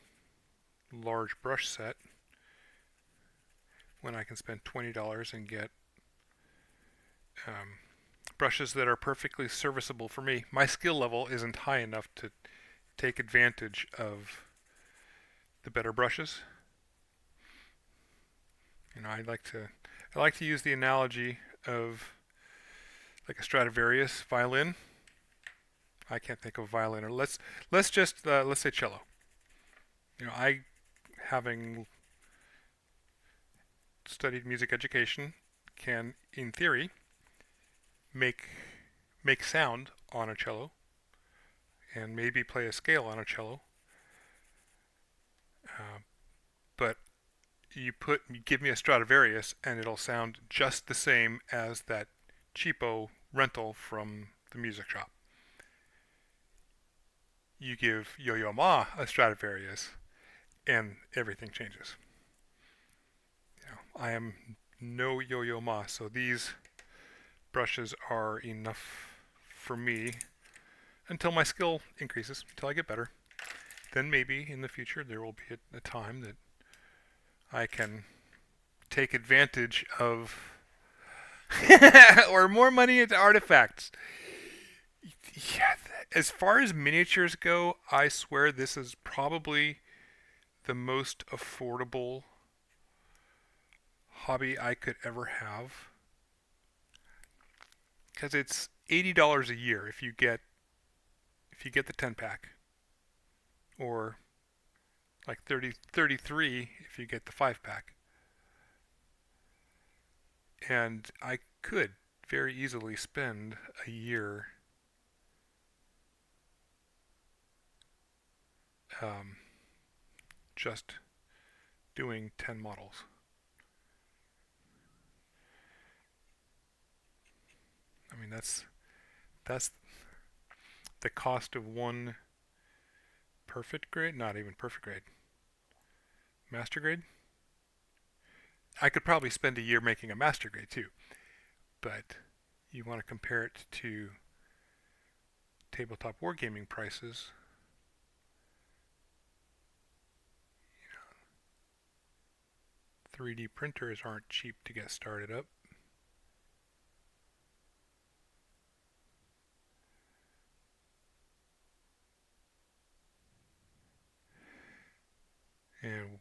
large brush set when I can spend $20 and get brushes that are perfectly serviceable for me. My skill level isn't high enough to take advantage of the better brushes. You know, I like to use the analogy of like a Stradivarius violin. I can't think of a violin. Or let's say cello. You know, having studied music education, can in theory make sound on a cello and maybe play a scale on a cello. But you give me a Stradivarius and it'll sound just the same as that cheapo rental from the music shop. You give Yo-Yo Ma a Stradivarius and everything changes. You know, I am no Yo-Yo Ma, so these brushes are enough for me until my skill increases, until I get better. Then maybe in the future there will be a time that I can take advantage of or more money into artifacts. Yeah, as far as miniatures go, I swear this is probably the most affordable hobby I could ever have. Because it's $80 a year if you get the 10 pack, or like 33 if you get the 5 pack. And I could very easily spend a year just doing 10 models. I mean, that's the cost of one perfect grade, not even perfect grade, master grade. I could probably spend a year making a master grade too, but you want to compare it to tabletop wargaming prices. 3D printers aren't cheap to get started up. And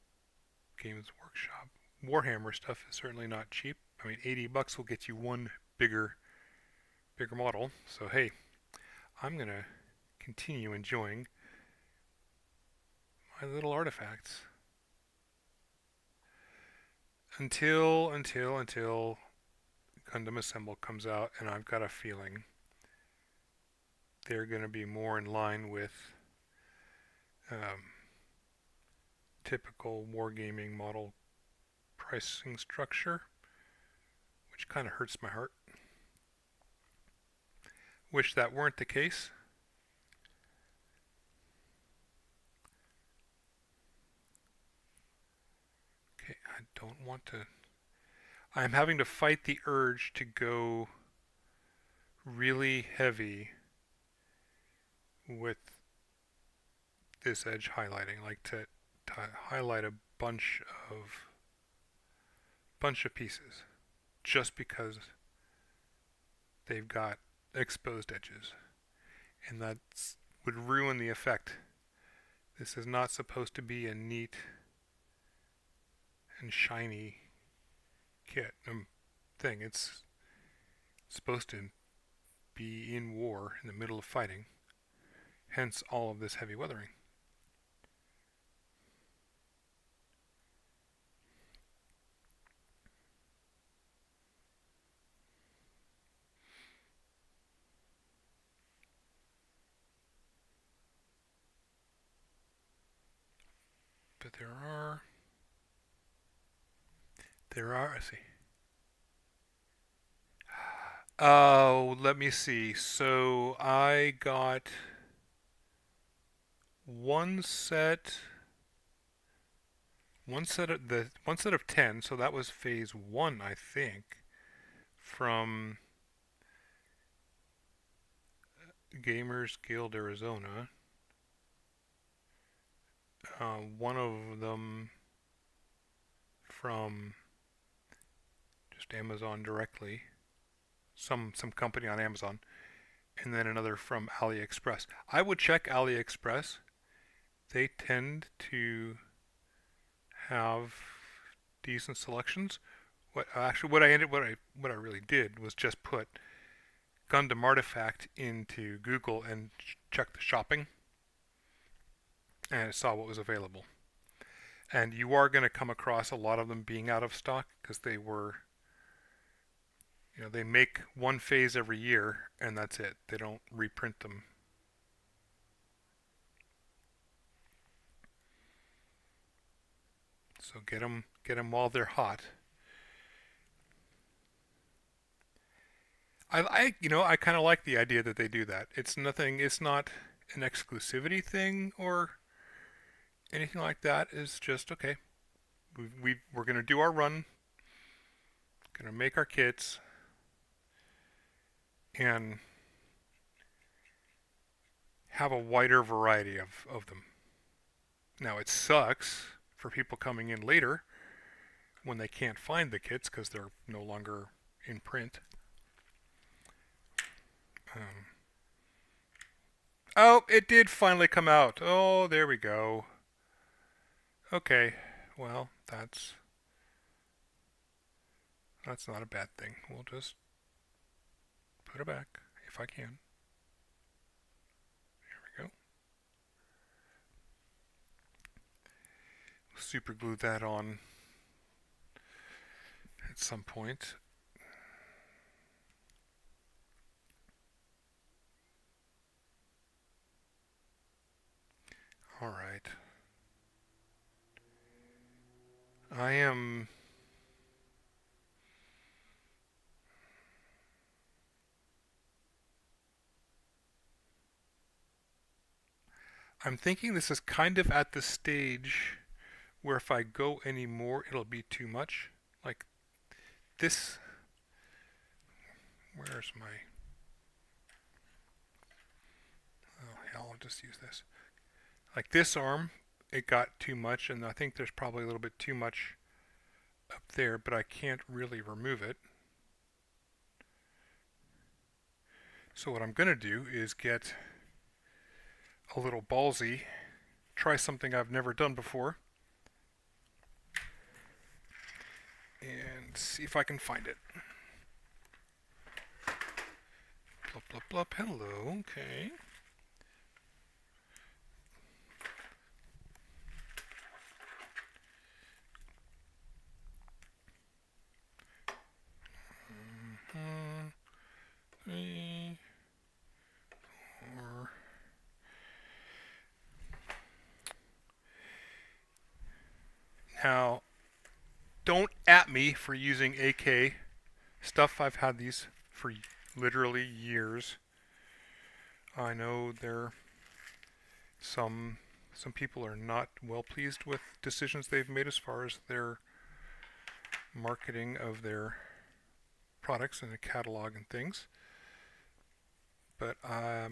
Games Workshop Warhammer stuff is certainly not cheap. I mean, $80 will get you one bigger model. So hey, I'm gonna continue enjoying my little artifacts. Until Gundam Assemble comes out, and I've got a feeling they're going to be more in line with um, typical wargaming model pricing structure, which kind of hurts my heart. Wish that weren't the case. Okay, I don't want to... I'm having to fight the urge to go really heavy with this edge highlighting, like to highlight a bunch of pieces just because they've got exposed edges, and that would ruin the effect. This is not supposed to be a neat and shiny kit thing. It's supposed to be in war in the middle of fighting, hence all of this heavy weathering. But I see. Oh, let me see. So I got one set one set of 10, so that was phase 1, I think, from Gamers Guild Arizona. One of them from just Amazon directly, some company on Amazon, and then another from AliExpress. I would check AliExpress. They tend to have decent selections. What I really did was just put Gundam Artifact into Google and check the shopping, and I saw what was available. And you are going to come across a lot of them being out of stock because they were, they make one phase every year and that's it. They don't reprint them. So get them while they're hot. I kind of like the idea that they do that. It's not an exclusivity thing or anything like that. It's just okay. We're gonna do our run, gonna make our kits, and have a wider variety of them. Now it sucks for people coming in later when they can't find the kits because they're no longer in print. Um, oh, it did finally come out. Oh, there we go. Okay, well, that's not a bad thing. We'll just put it back if I can. There we go. Super glue that on at some point. All right. I'm thinking this is kind of at the stage where if I go any more, it'll be too much. Like this. Where's my... Oh, hell, I'll just use this. Like this arm, it got too much, and I think there's probably a little bit too much up there, but I can't really remove it. So what I'm going to do is get a little ballsy, try something I've never done before, and see if I can find it. Blup, blup, blup. Hello. Okay. me for using AK stuff. I've had these for literally years. I know some people are not well pleased with decisions they've made as far as their marketing of their products and the catalog and things. But I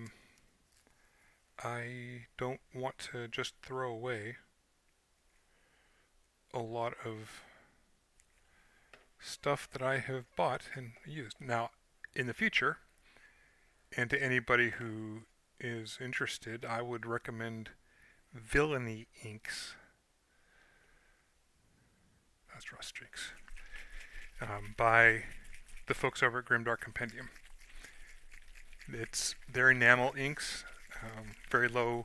don't want to just throw away a lot of stuff that I have bought and used. Now, in the future, and to anybody who is interested, I would recommend Villainy Inks. That's Rust Streaks. By the folks over at Grimdark Compendium. It's their enamel inks, very low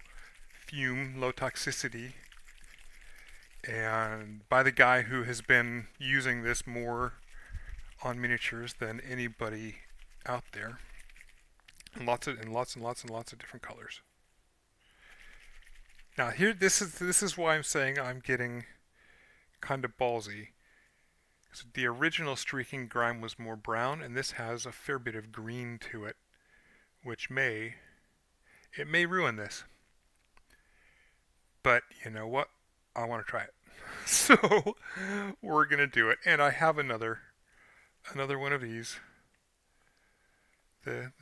fume, low toxicity, and by the guy who has been using this more on miniatures than anybody out there. And lots of different colors. Now here, this is why I'm saying I'm getting kind of ballsy. So the original Streaking Grime was more brown, and this has a fair bit of green to it, which may ruin this. But you know what? I want to try it. So we're gonna do it. And I have another one of these. The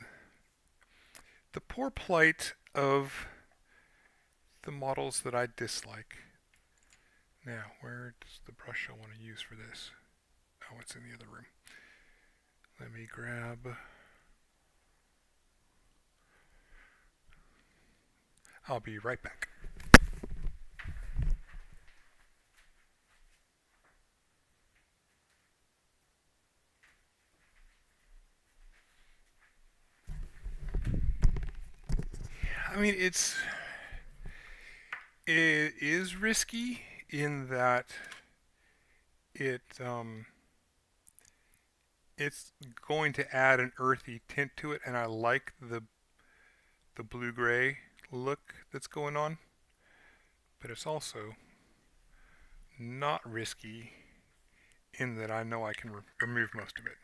poor plight of the models that I dislike. Now, where does the brush I want to use for this? Oh, it's in the other room. Let me grab. I'll be right back. I mean, it is risky in that it's going to add an earthy tint to it, and I like the blue-gray look that's going on, but it's also not risky in that I know I can remove most of it.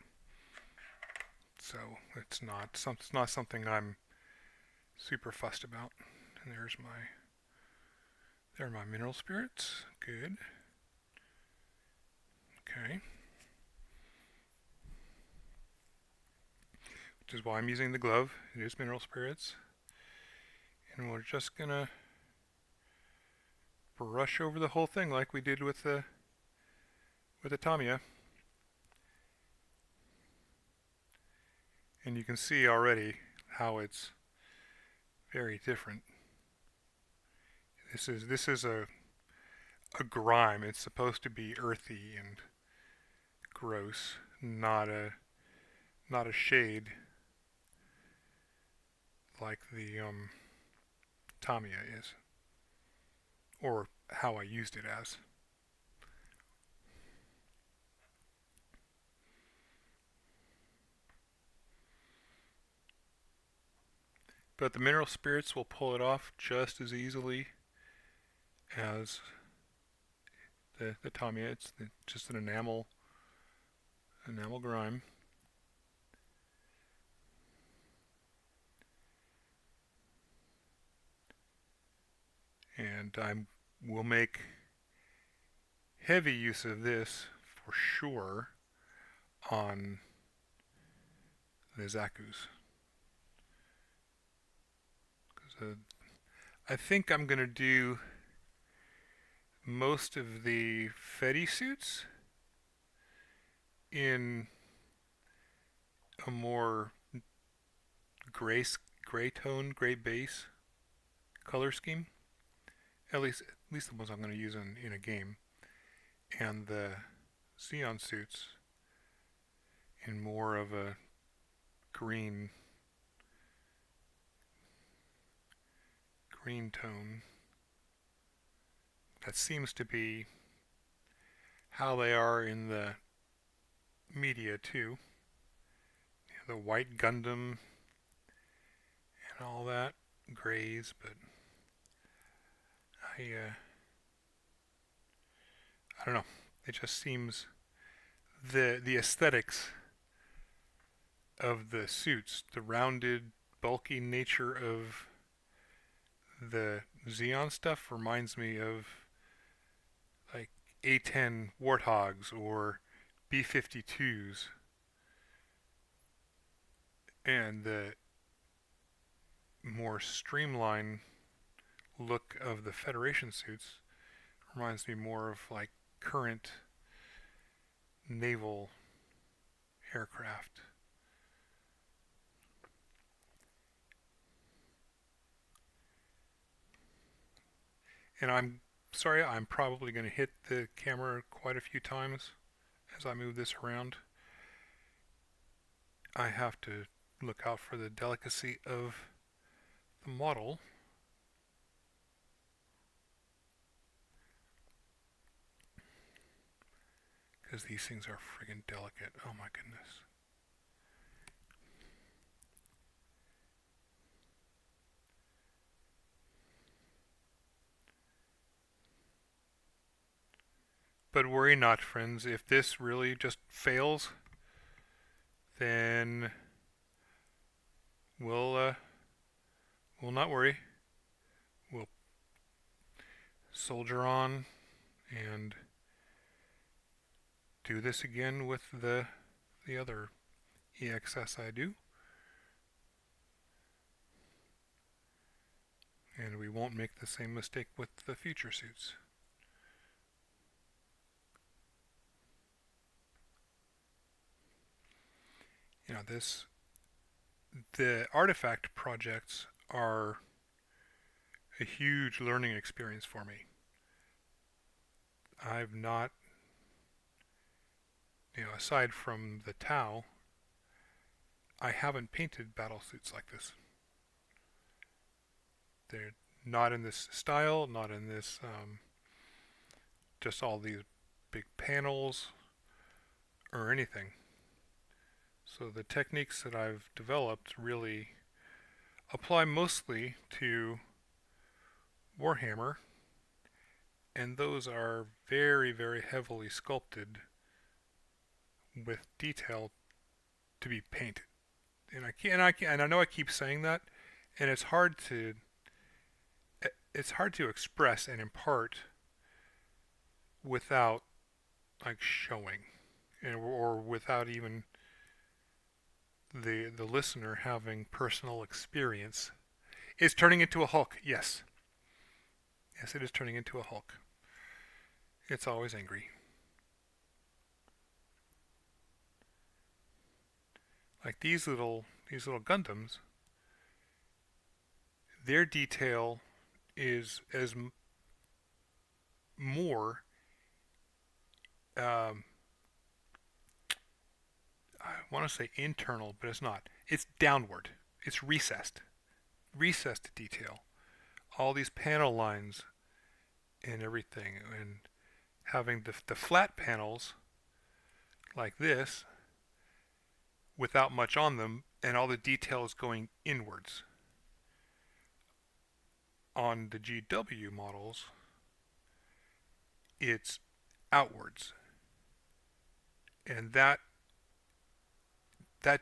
So it's not something I'm super fussed about. And there are my mineral spirits. Good. Okay. Which is why I'm using the glove. It is mineral spirits. And we're just gonna brush over the whole thing like we did with the Tamiya. And you can see already how it's very different. This is a grime. It's supposed to be earthy and gross, not a shade like the Tamiya is, or how I used it as. But the mineral spirits will pull it off just as easily as the Tamiya. It's just an enamel grime. And I will make heavy use of this for sure on the Zaku's. I think I'm going to do most of the Fetty suits in a more gray tone, gray base color scheme. At least the ones I'm going to use in a game. And the Xeon suits in more of a green tone. That seems to be how they are in the media too. The white Gundam and all that, grays, but I don't know. It just seems the aesthetics of the suits, the rounded, bulky nature of the Xeon stuff reminds me of like A10 Warthogs or B-52s, and the more streamlined look of the Federation suits reminds me more of like current naval aircraft. And I'm sorry, I'm probably going to hit the camera quite a few times as I move this around. I have to look out for the delicacy of the model, because these things are friggin' delicate. Oh my goodness. But worry not, friends. If this really just fails, then we'll not worry. We'll soldier on and do this again with the other Ex-S I do. And we won't make the same mistake with the future suits. You know, the artifact projects are a huge learning experience for me. I've not, aside from the Tau, I haven't painted battle suits like this. They're not in this style, not in this, just all these big panels or anything. So the techniques that I've developed really apply mostly to Warhammer, and those are very, very heavily sculpted with detail to be painted. And I know I keep saying that, and it's hard to express and impart without like showing, or without even the listener having personal experience. It's turning into a Hulk. Yes, it is turning into a Hulk. It's always angry. Like these little Gundams, their detail is as more I want to say internal, but it's not. It's downward. It's recessed detail. All these panel lines and everything, and having the flat panels like this without much on them, and all the detail is going inwards. On the GW models, it's outwards, and that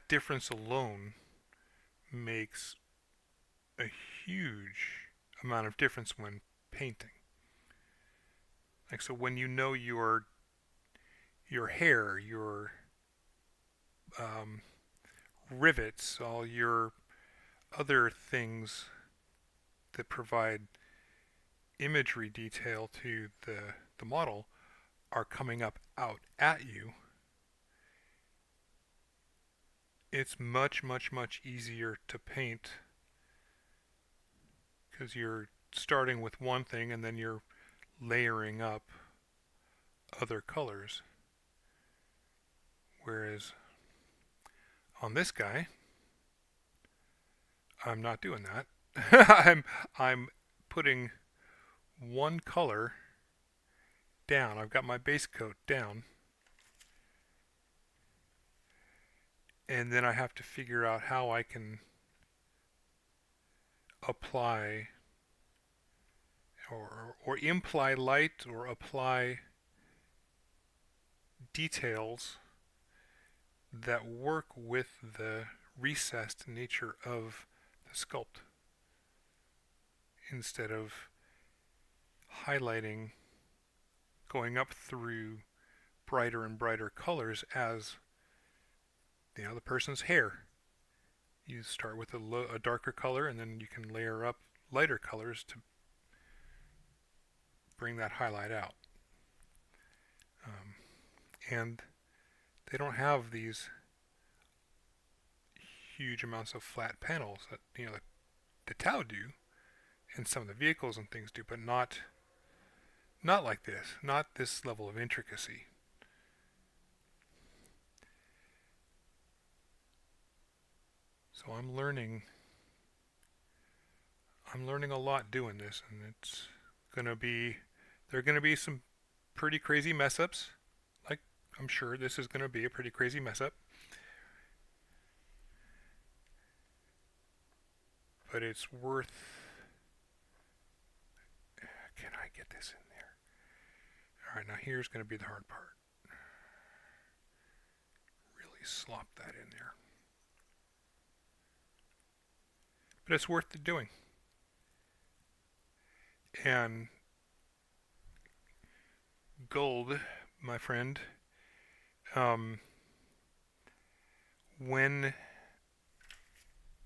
difference alone makes a huge amount of difference when painting. Like, so when you know your hair, your rivets, all your other things that provide imagery detail to the model are coming up out at you, it's much, much, much easier to paint because you're starting with one thing and then you're layering up other colors. Whereas on this guy, I'm not doing that. I'm putting one color down. I've got my base coat down, and then I have to figure out how I can apply or imply light or apply details that work with the recessed nature of the sculpt instead of highlighting, going up through brighter and brighter colors as the person's hair. You start with a darker color and then you can layer up lighter colors to bring that highlight out. And they don't have these huge amounts of flat panels that the Tau do, and some of the vehicles and things do, but not like this, not this level of intricacy. So I'm learning a lot doing this, and it's gonna be there are gonna be some pretty crazy mess ups. Like, I'm sure this is gonna be a pretty crazy mess up. But it's worth. Can I get this in there? Alright, now here's going to be the hard part. Really slop that in there. But it's worth the doing. And gold, my friend, when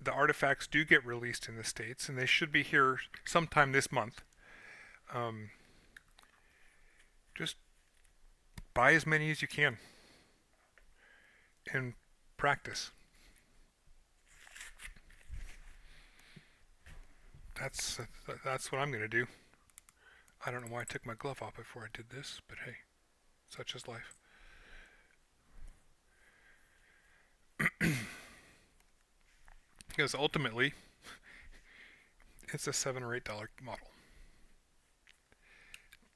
the artifacts do get released in the States, and they should be here sometime this month, just buy as many as you can and practice. That's what I'm going to do. I don't know why I took my glove off before I did this, but hey, such is life. Because ultimately, it's a $7 or $8 model.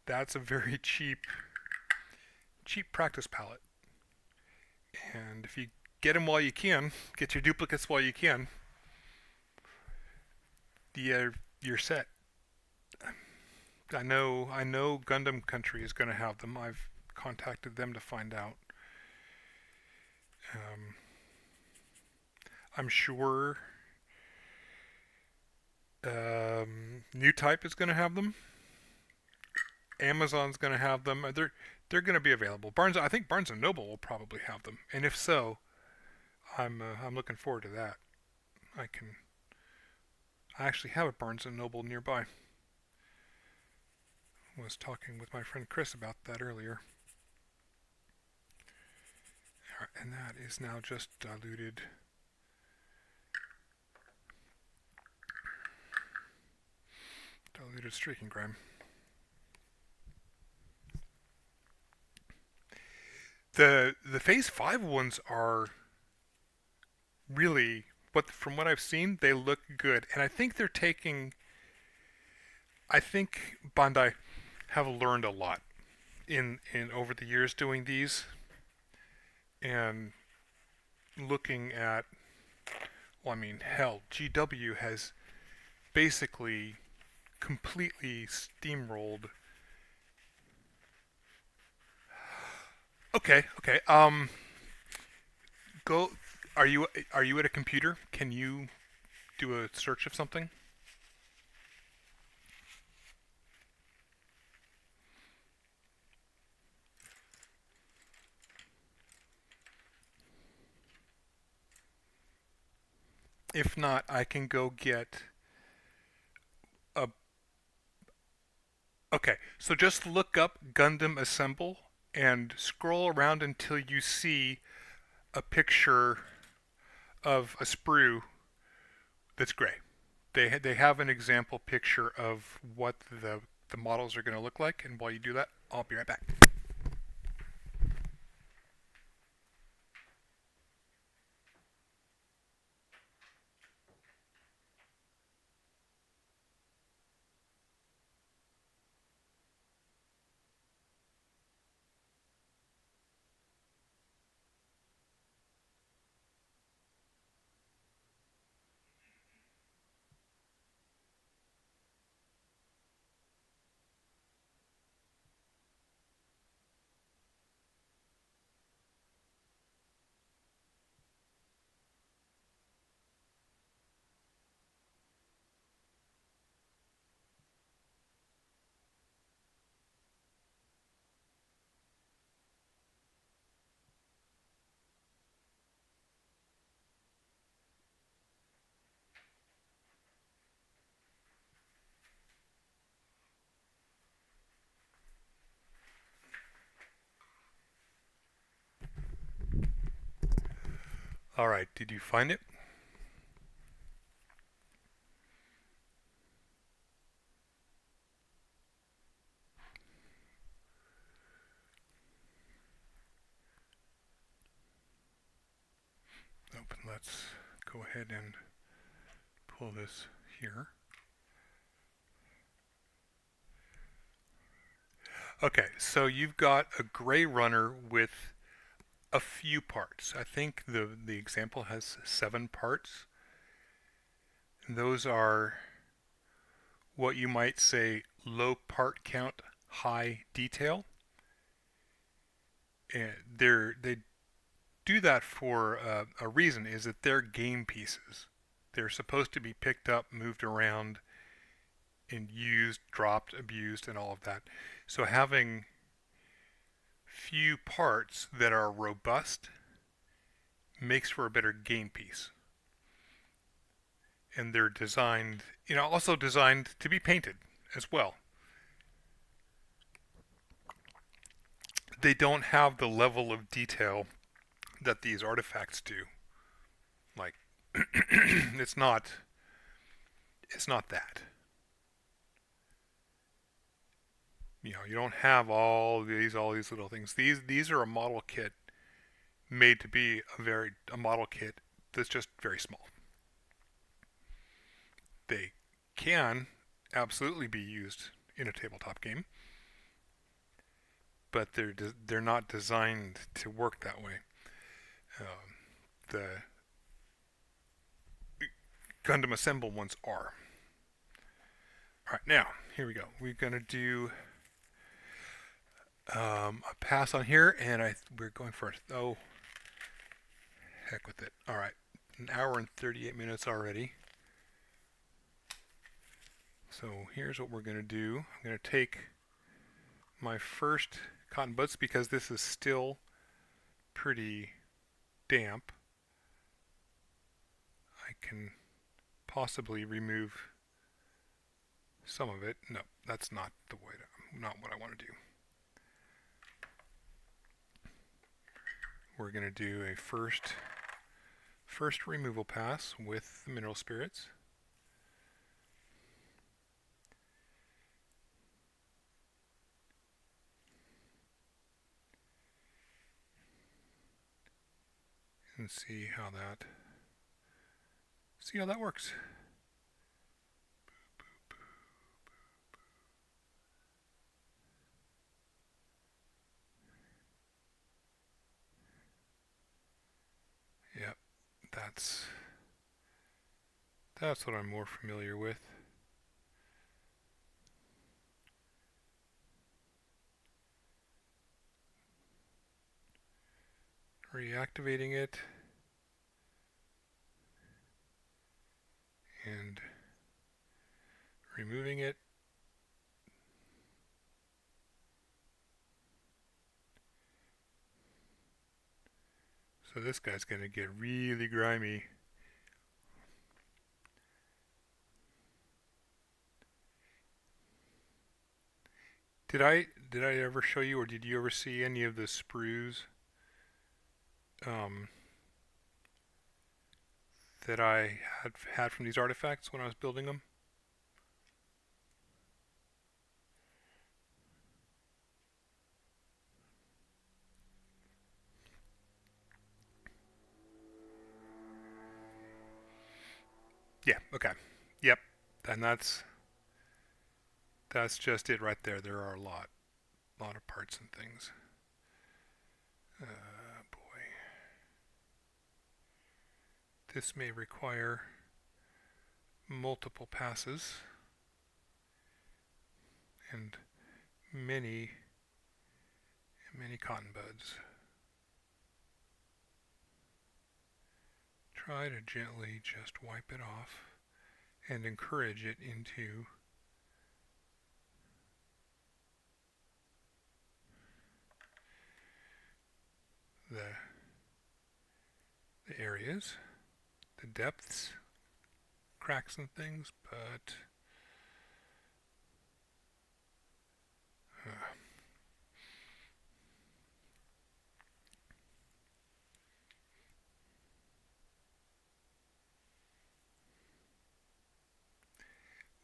That's a very cheap practice palette. And if you get them while you can, get your duplicates while you can, you're set. I know Gundam Country is going to have them. I've contacted them to find out. I'm sure New Type is going to have them. Amazon's going to have them. They're going to be available. I think Barnes and Noble will probably have them. And if so, I'm looking forward to that. I actually have a Barnes and Noble nearby. I was talking with my friend Chris about that earlier. And that is now just diluted. Diluted streaking grime. The Phase 5 ones are really, from what I've seen, they look good. And I think I think Bandai have learned a lot in over the years doing these, and looking at, well, I mean, hell, GW has basically completely steamrolled. Okay. Go. Are you at a computer? Can you do a search of something? If not, I can go get a. Okay, so just look up Gundam Assemble and scroll around until you see a picture of a sprue that's gray. They have an example picture of what the models are going to look like, and while you do that, I'll be right back. Alright, did you find it? Nope, let's go ahead and pull this here. Okay, so you've got a gray runner with a few parts. I think the example has 7 parts. And those are what you might say low part count, high detail. And they do that for a reason, is that they're game pieces. They're supposed to be picked up, moved around, and used, dropped, abused, and all of that. So having few parts that are robust makes for a better game piece. And they're designed, also designed to be painted as well. They don't have the level of detail that these artifacts do. Like, it's not that. You don't have all these little things. These are a model kit made to be a model kit that's just very small. They can absolutely be used in a tabletop game, but they're not designed to work that way. The Gundam Assemble ones are. All right, now here we go. We're gonna do a pass on here, and we're going for heck with it. All right, an hour and 38 minutes already. So here's what we're gonna do. I'm gonna take my first cotton buds, because this is still pretty damp. I can possibly remove some of it. No, that's not not what I want to do. We're going to do a first removal pass with the mineral spirits. And see how that works. Yep, that's what I'm more familiar with. Reactivating it and removing it. So this guy's going to get really grimy. Did I ever show you, or did you ever see any of the sprues that I had from these artifacts when I was building them? Yeah, okay. Yep. And that's just it right there. There are a lot of parts and things. Boy. This may require multiple passes and many cotton buds. Try to gently just wipe it off and encourage it into the areas, the depths, cracks and things, but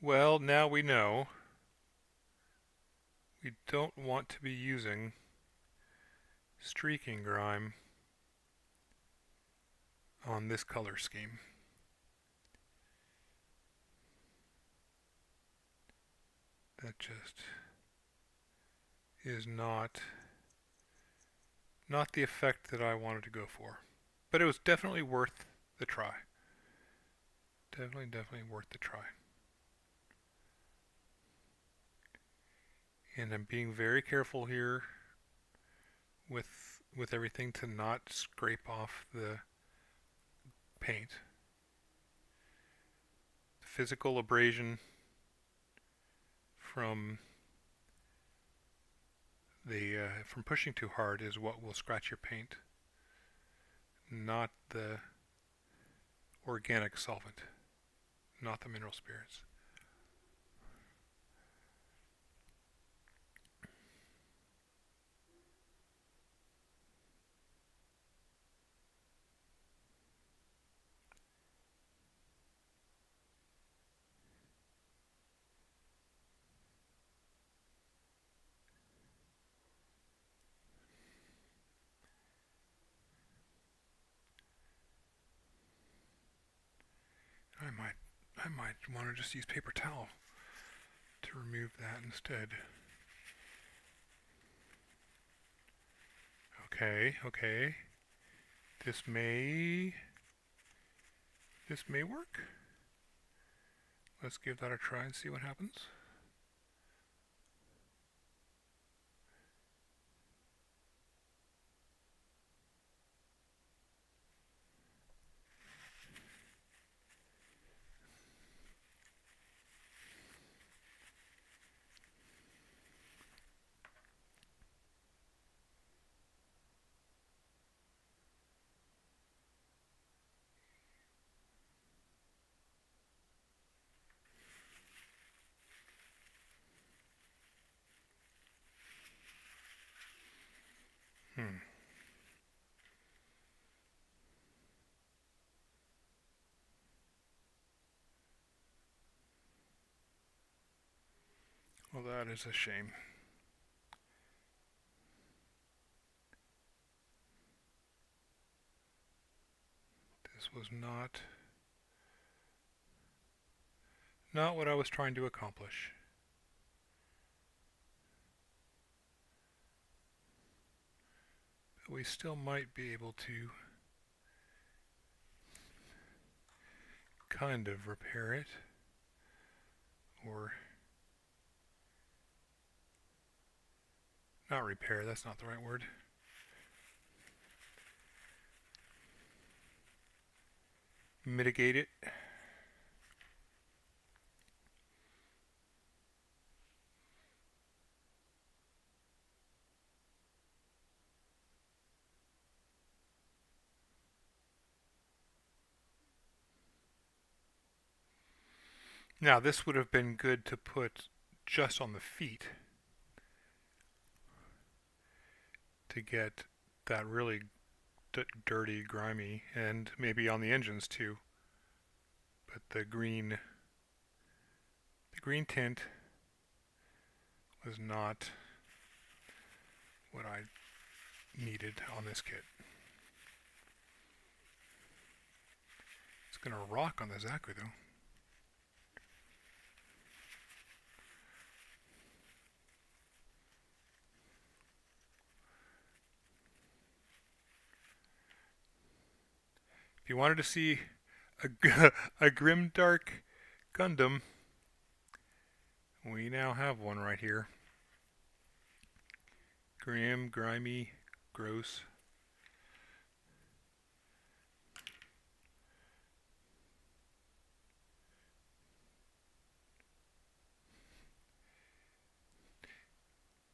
Well, now we know we don't want to be using streaking grime on this color scheme. That just is not the effect that I wanted to go for. But it was definitely worth the try. Definitely worth the try. And I'm being very careful here with everything to not scrape off the paint. Physical abrasion from from pushing too hard is what will scratch your paint, not the organic solvent, not the mineral spirits. I might want to just use paper towel to remove that instead. Okay. This may work. Let's give that a try and see what happens. Hmm. Well, that is a shame. This was not what I was trying to accomplish. But we still might be able to kind of repair it, or not repair, that's not the right word. Mitigate it. Now, this would have been good to put just on the feet to get that really dirty, grimy, and maybe on the engines too. But the green tint was not what I needed on this kit. It's gonna rock on the Zachary though. If you wanted to see a grim dark Gundam, we now have one right here. Grim, grimy, gross.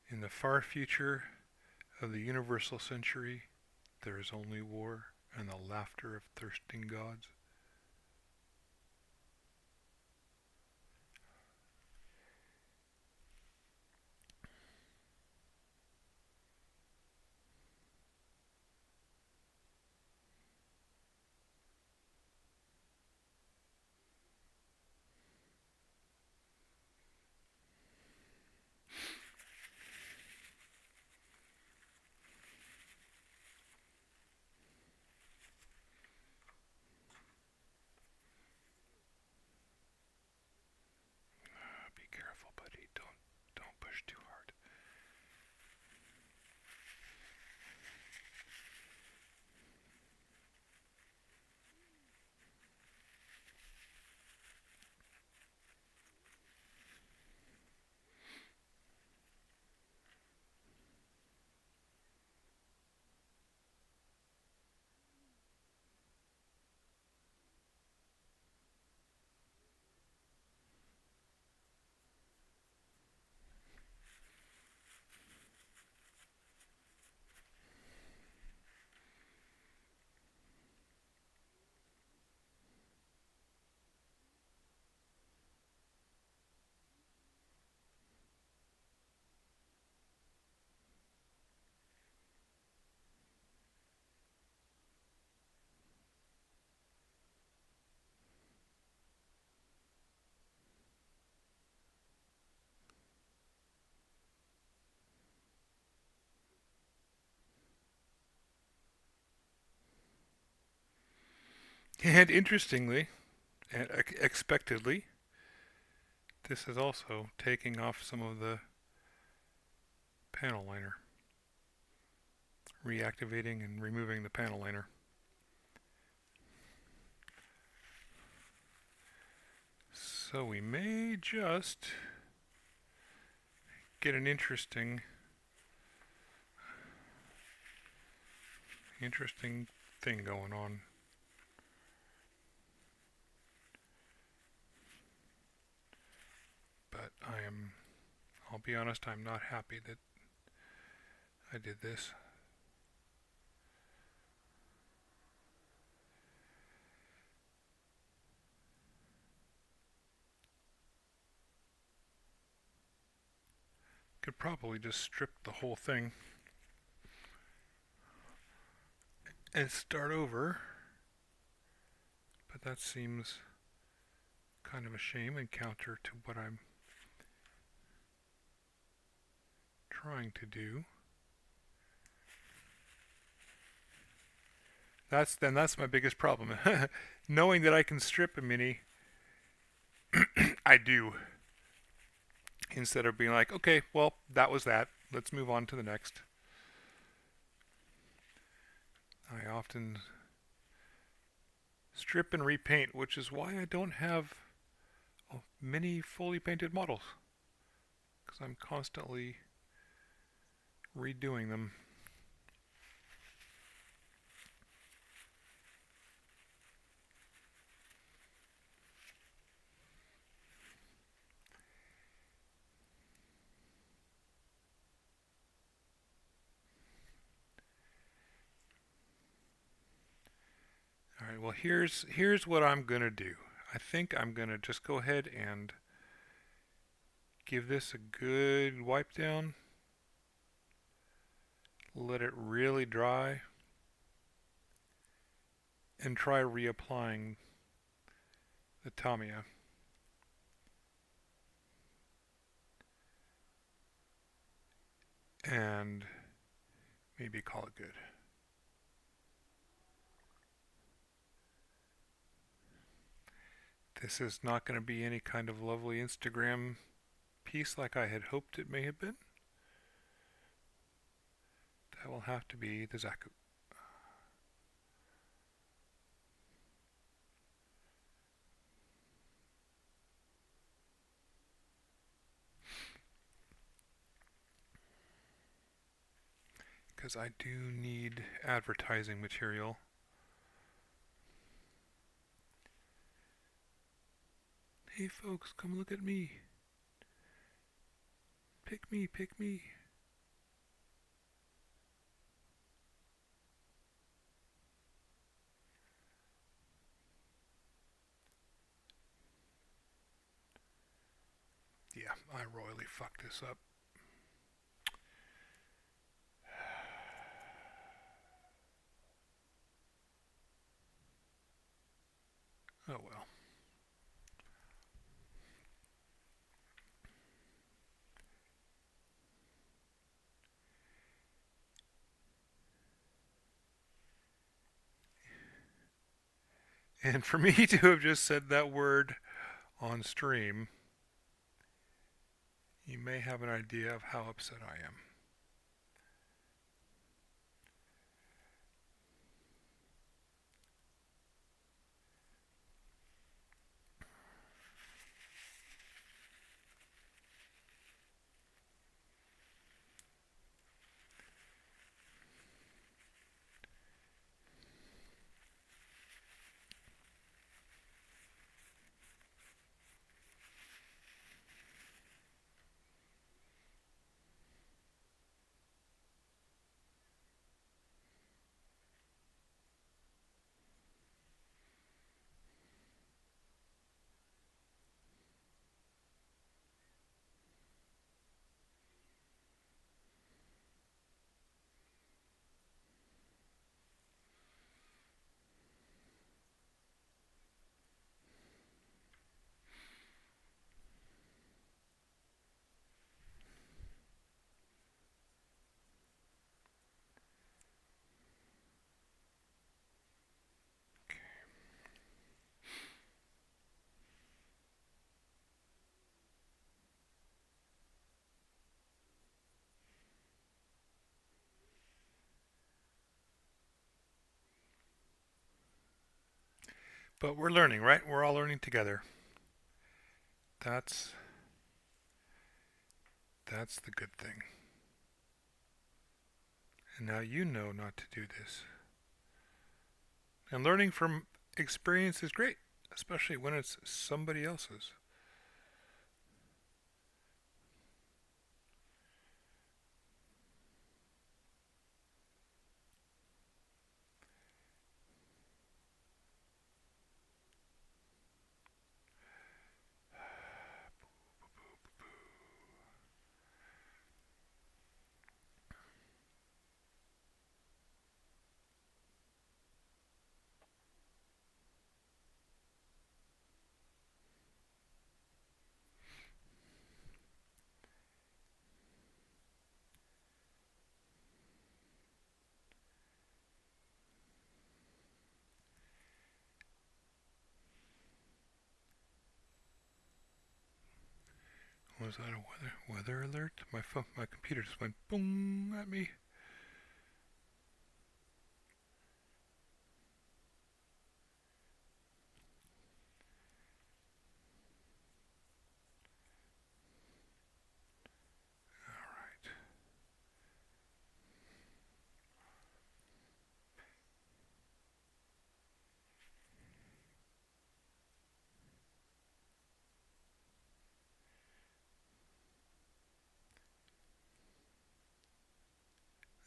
In the far future of the universal century, there is only war and the laughter of thirsting gods. And interestingly, and expectedly, this is also taking off some of the panel liner, reactivating and removing the panel liner. So we may just get an interesting thing going on. But I'll be honest, I'm not happy that I did this. Could probably just strip the whole thing and start over, but that seems kind of a shame and counter to what I'm trying to do. That's my biggest problem. Knowing that I can strip a mini, I do. Instead of being like, okay, well, that was that. Let's move on to the next. I often strip and repaint, which is why I don't have many fully painted models, because I'm constantly redoing them. All right, well, here's what I'm gonna do. I think I'm gonna just go ahead and give this a good wipe down. Let it really dry. And try reapplying the Tamiya. And maybe call it good. This is not going to be any kind of lovely Instagram piece like I had hoped it may have been. That will have to be the Zaku. Because I do need advertising material. Hey folks, come look at me. Pick me, pick me. Yeah, I royally fucked this up. Oh well. And for me to have just said that word on stream, you may have an idea of how upset I am. But we're learning, right? We're all learning together. That's that's the good thing. And now you know not to do this. And learning from experience is great, especially when it's somebody else's. Was that a weather alert? My computer just went boom at me. All right.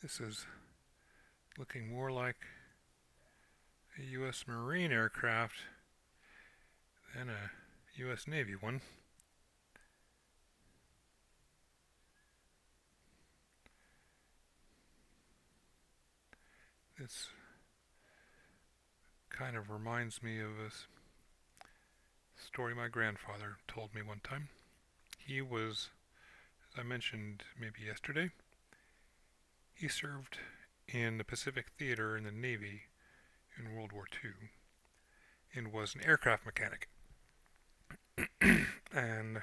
This is looking more like a U.S. Marine aircraft than a U.S. Navy one. This kind of reminds me of a story my grandfather told me one time. He was, as I mentioned maybe yesterday, he served in the Pacific Theater in the Navy in World War II and was an aircraft mechanic. And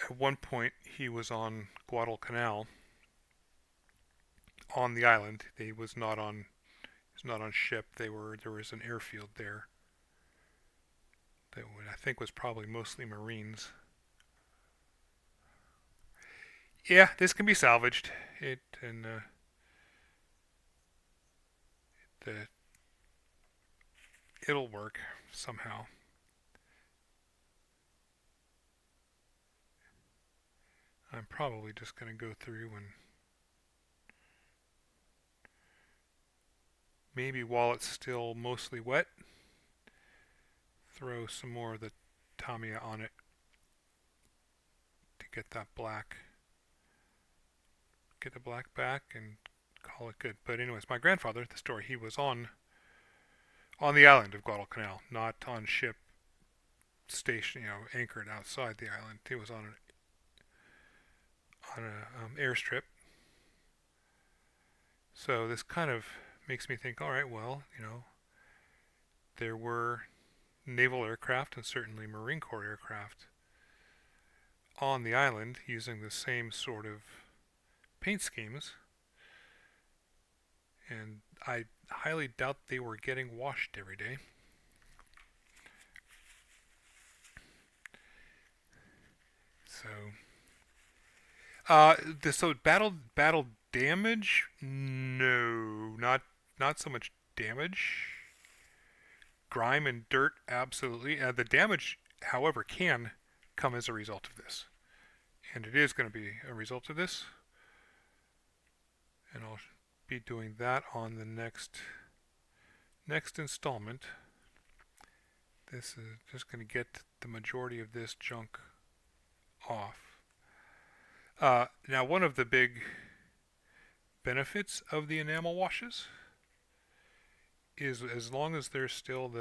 at one point he was on Guadalcanal on the island. He was not on ship. There was an airfield there that I think was probably mostly Marines. Yeah, this can be salvaged. The it'll work somehow. I'm probably just going to go through and maybe while it's still mostly wet, throw some more of the Tamiya on it to get the black back and call it good. But anyways, my grandfather, the story, he was on the island of Guadalcanal, not on ship station, anchored outside the island. He was on a airstrip. So this kind of makes me think, all right, well, there were naval aircraft and certainly Marine Corps aircraft on the island using the same sort of paint schemes, and I highly doubt they were getting washed every day. So, so battle damage? No, not so much damage. Grime and dirt, absolutely. The damage, however, can come as a result of this, and it is going to be a result of this. And I'll be doing that on the next installment. This is just going to get the majority of this junk off. Now, one of the big benefits of the enamel washes is as long as there's still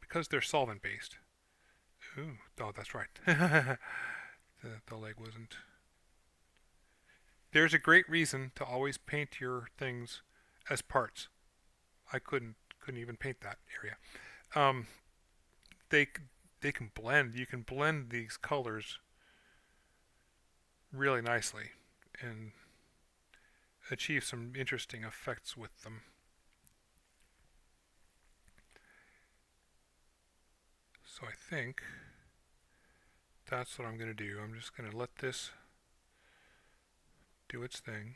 because they're solvent based. Ooh, oh, that's right. The leg wasn't. There's a great reason to always paint your things as parts. I couldn't even paint that area. Um, they they can blend. You can blend these colors really nicely and achieve some interesting effects with them. So I think that's what I'm going to do. I'm just going to let this do its thing.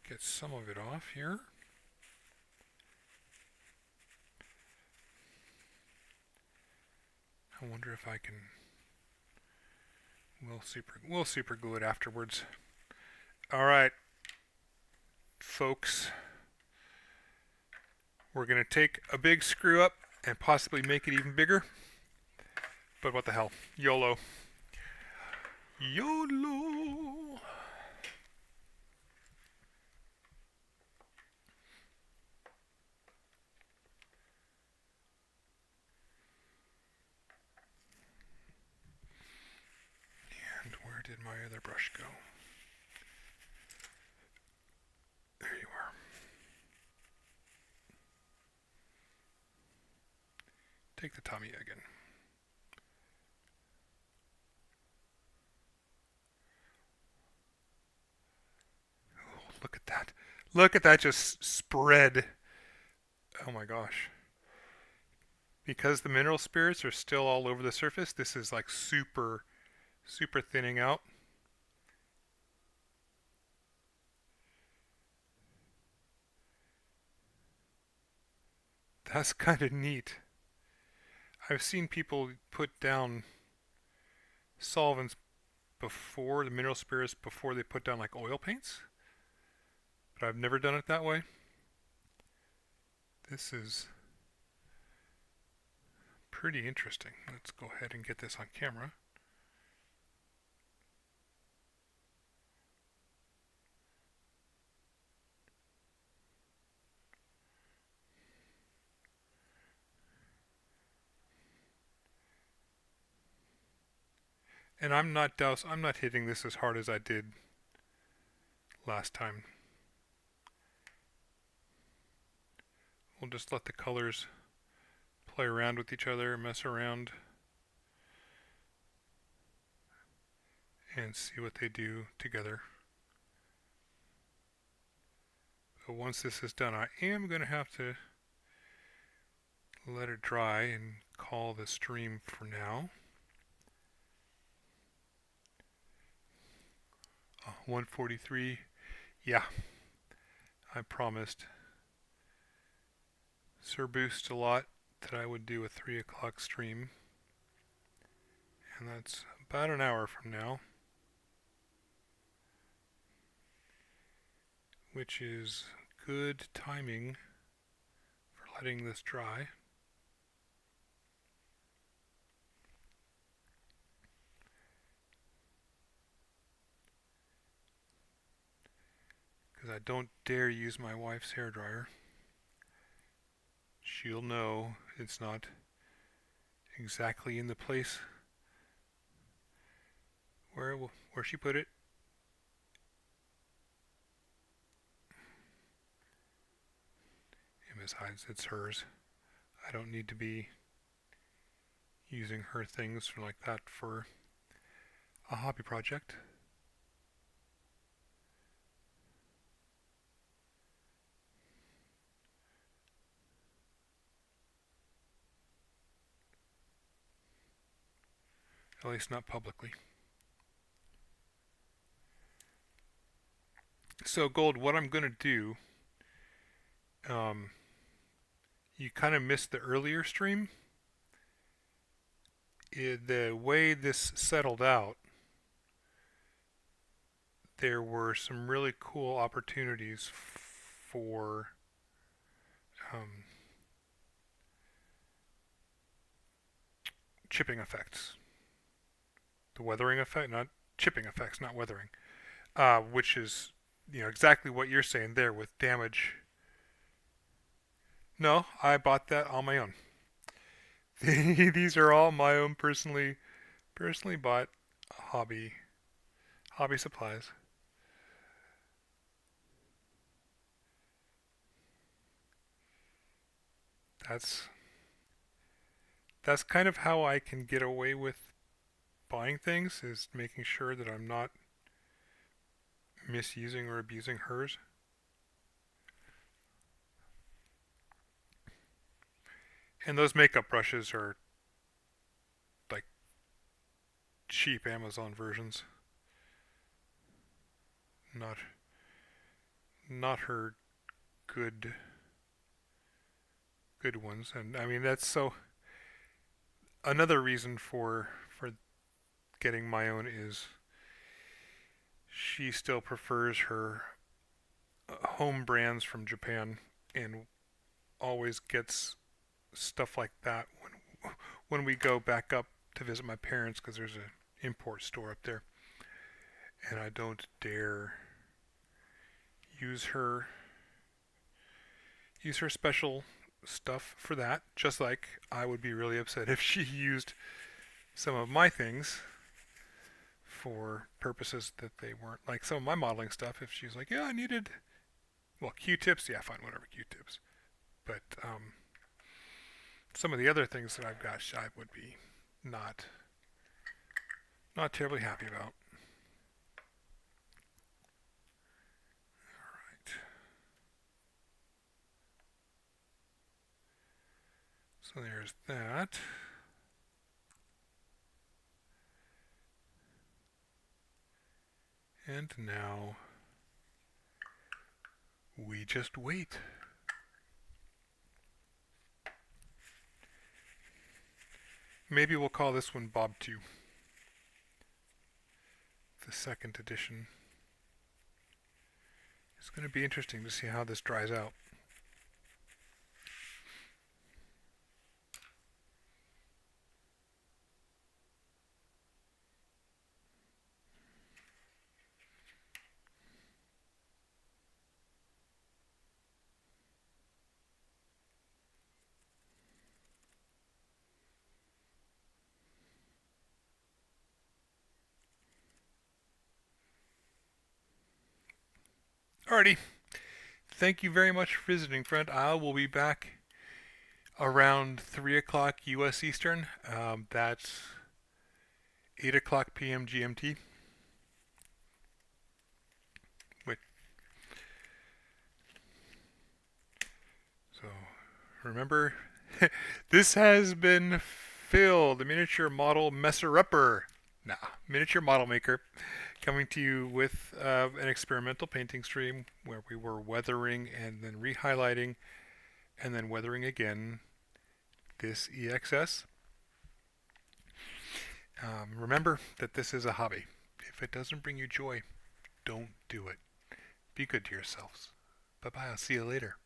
Get some of it off here. I wonder if I can. We'll super glue it afterwards. All right, folks. We're gonna take a big screw up and possibly make it even bigger. But what the hell? YOLO. YOLO. And where did my other brush go? There you are. Take the Tommy again. Oh, look at that. Look at that just spread. Oh my gosh. Because the mineral spirits are still all over the surface, this is like super thinning out. That's kind of neat. I've seen people put down solvents before the mineral spirits before they put down like oil paints, but I've never done it that way. This is pretty interesting. Let's go ahead and get this on camera. And I'm not hitting this as hard as I did last time. We'll just let the colors play around with each other, mess around, and see what they do together. But once this is done, I am going to have to let it dry and call the stream for now. 143. Yeah, I promised Sir Boost a lot that I would do a 3 o'clock stream, and that's about an hour from now, which is good timing for letting this dry. Because I don't dare use my wife's hairdryer. She'll know it's not exactly in the place where she put it. And besides, it's hers. I don't need to be using her things like that for a hobby project. At least not publicly. So Gold, what I'm going to do, you kind of missed the earlier stream. The way this settled out, there were some really cool opportunities for chipping effects. The weathering effect, not chipping effects, not weathering, which is exactly what you're saying there with damage. No, I bought that on my own. These are all my own personally bought hobby supplies. That's kind of how I can get away with buying things, is making sure that I'm not misusing or abusing hers. And those makeup brushes are like cheap Amazon versions. Not not her good good ones. And I mean that's so another reason for getting my own is she still prefers her home brands from Japan and always gets stuff like that when we go back up to visit my parents because there's an import store up there, and I don't dare use her use her special stuff for that. Just like I would be really upset if she used some of my things for purposes that they weren't like some of my modeling stuff. If she's like, yeah, I needed Q-tips, yeah, fine, whatever, Q-tips. But some of the other things that I've got, I would be not not terribly happy about. Right. So there's that. And now we just wait. Maybe we'll call this one Bob 2. The second edition. It's going to be interesting to see how this dries out. Alrighty. Thank you very much for visiting, friend. I will be back around 3 o'clock U.S. Eastern. That's 8 o'clock p.m. GMT. Wait. So, remember, this has been Phil, the miniature model messer-upper. Nah, miniature model maker, coming to you with an experimental painting stream where we were weathering and then re-highlighting and then weathering again this EXS. Remember that this is a hobby. If it doesn't bring you joy, don't do it. Be good to yourselves. Bye bye. I'll see you later.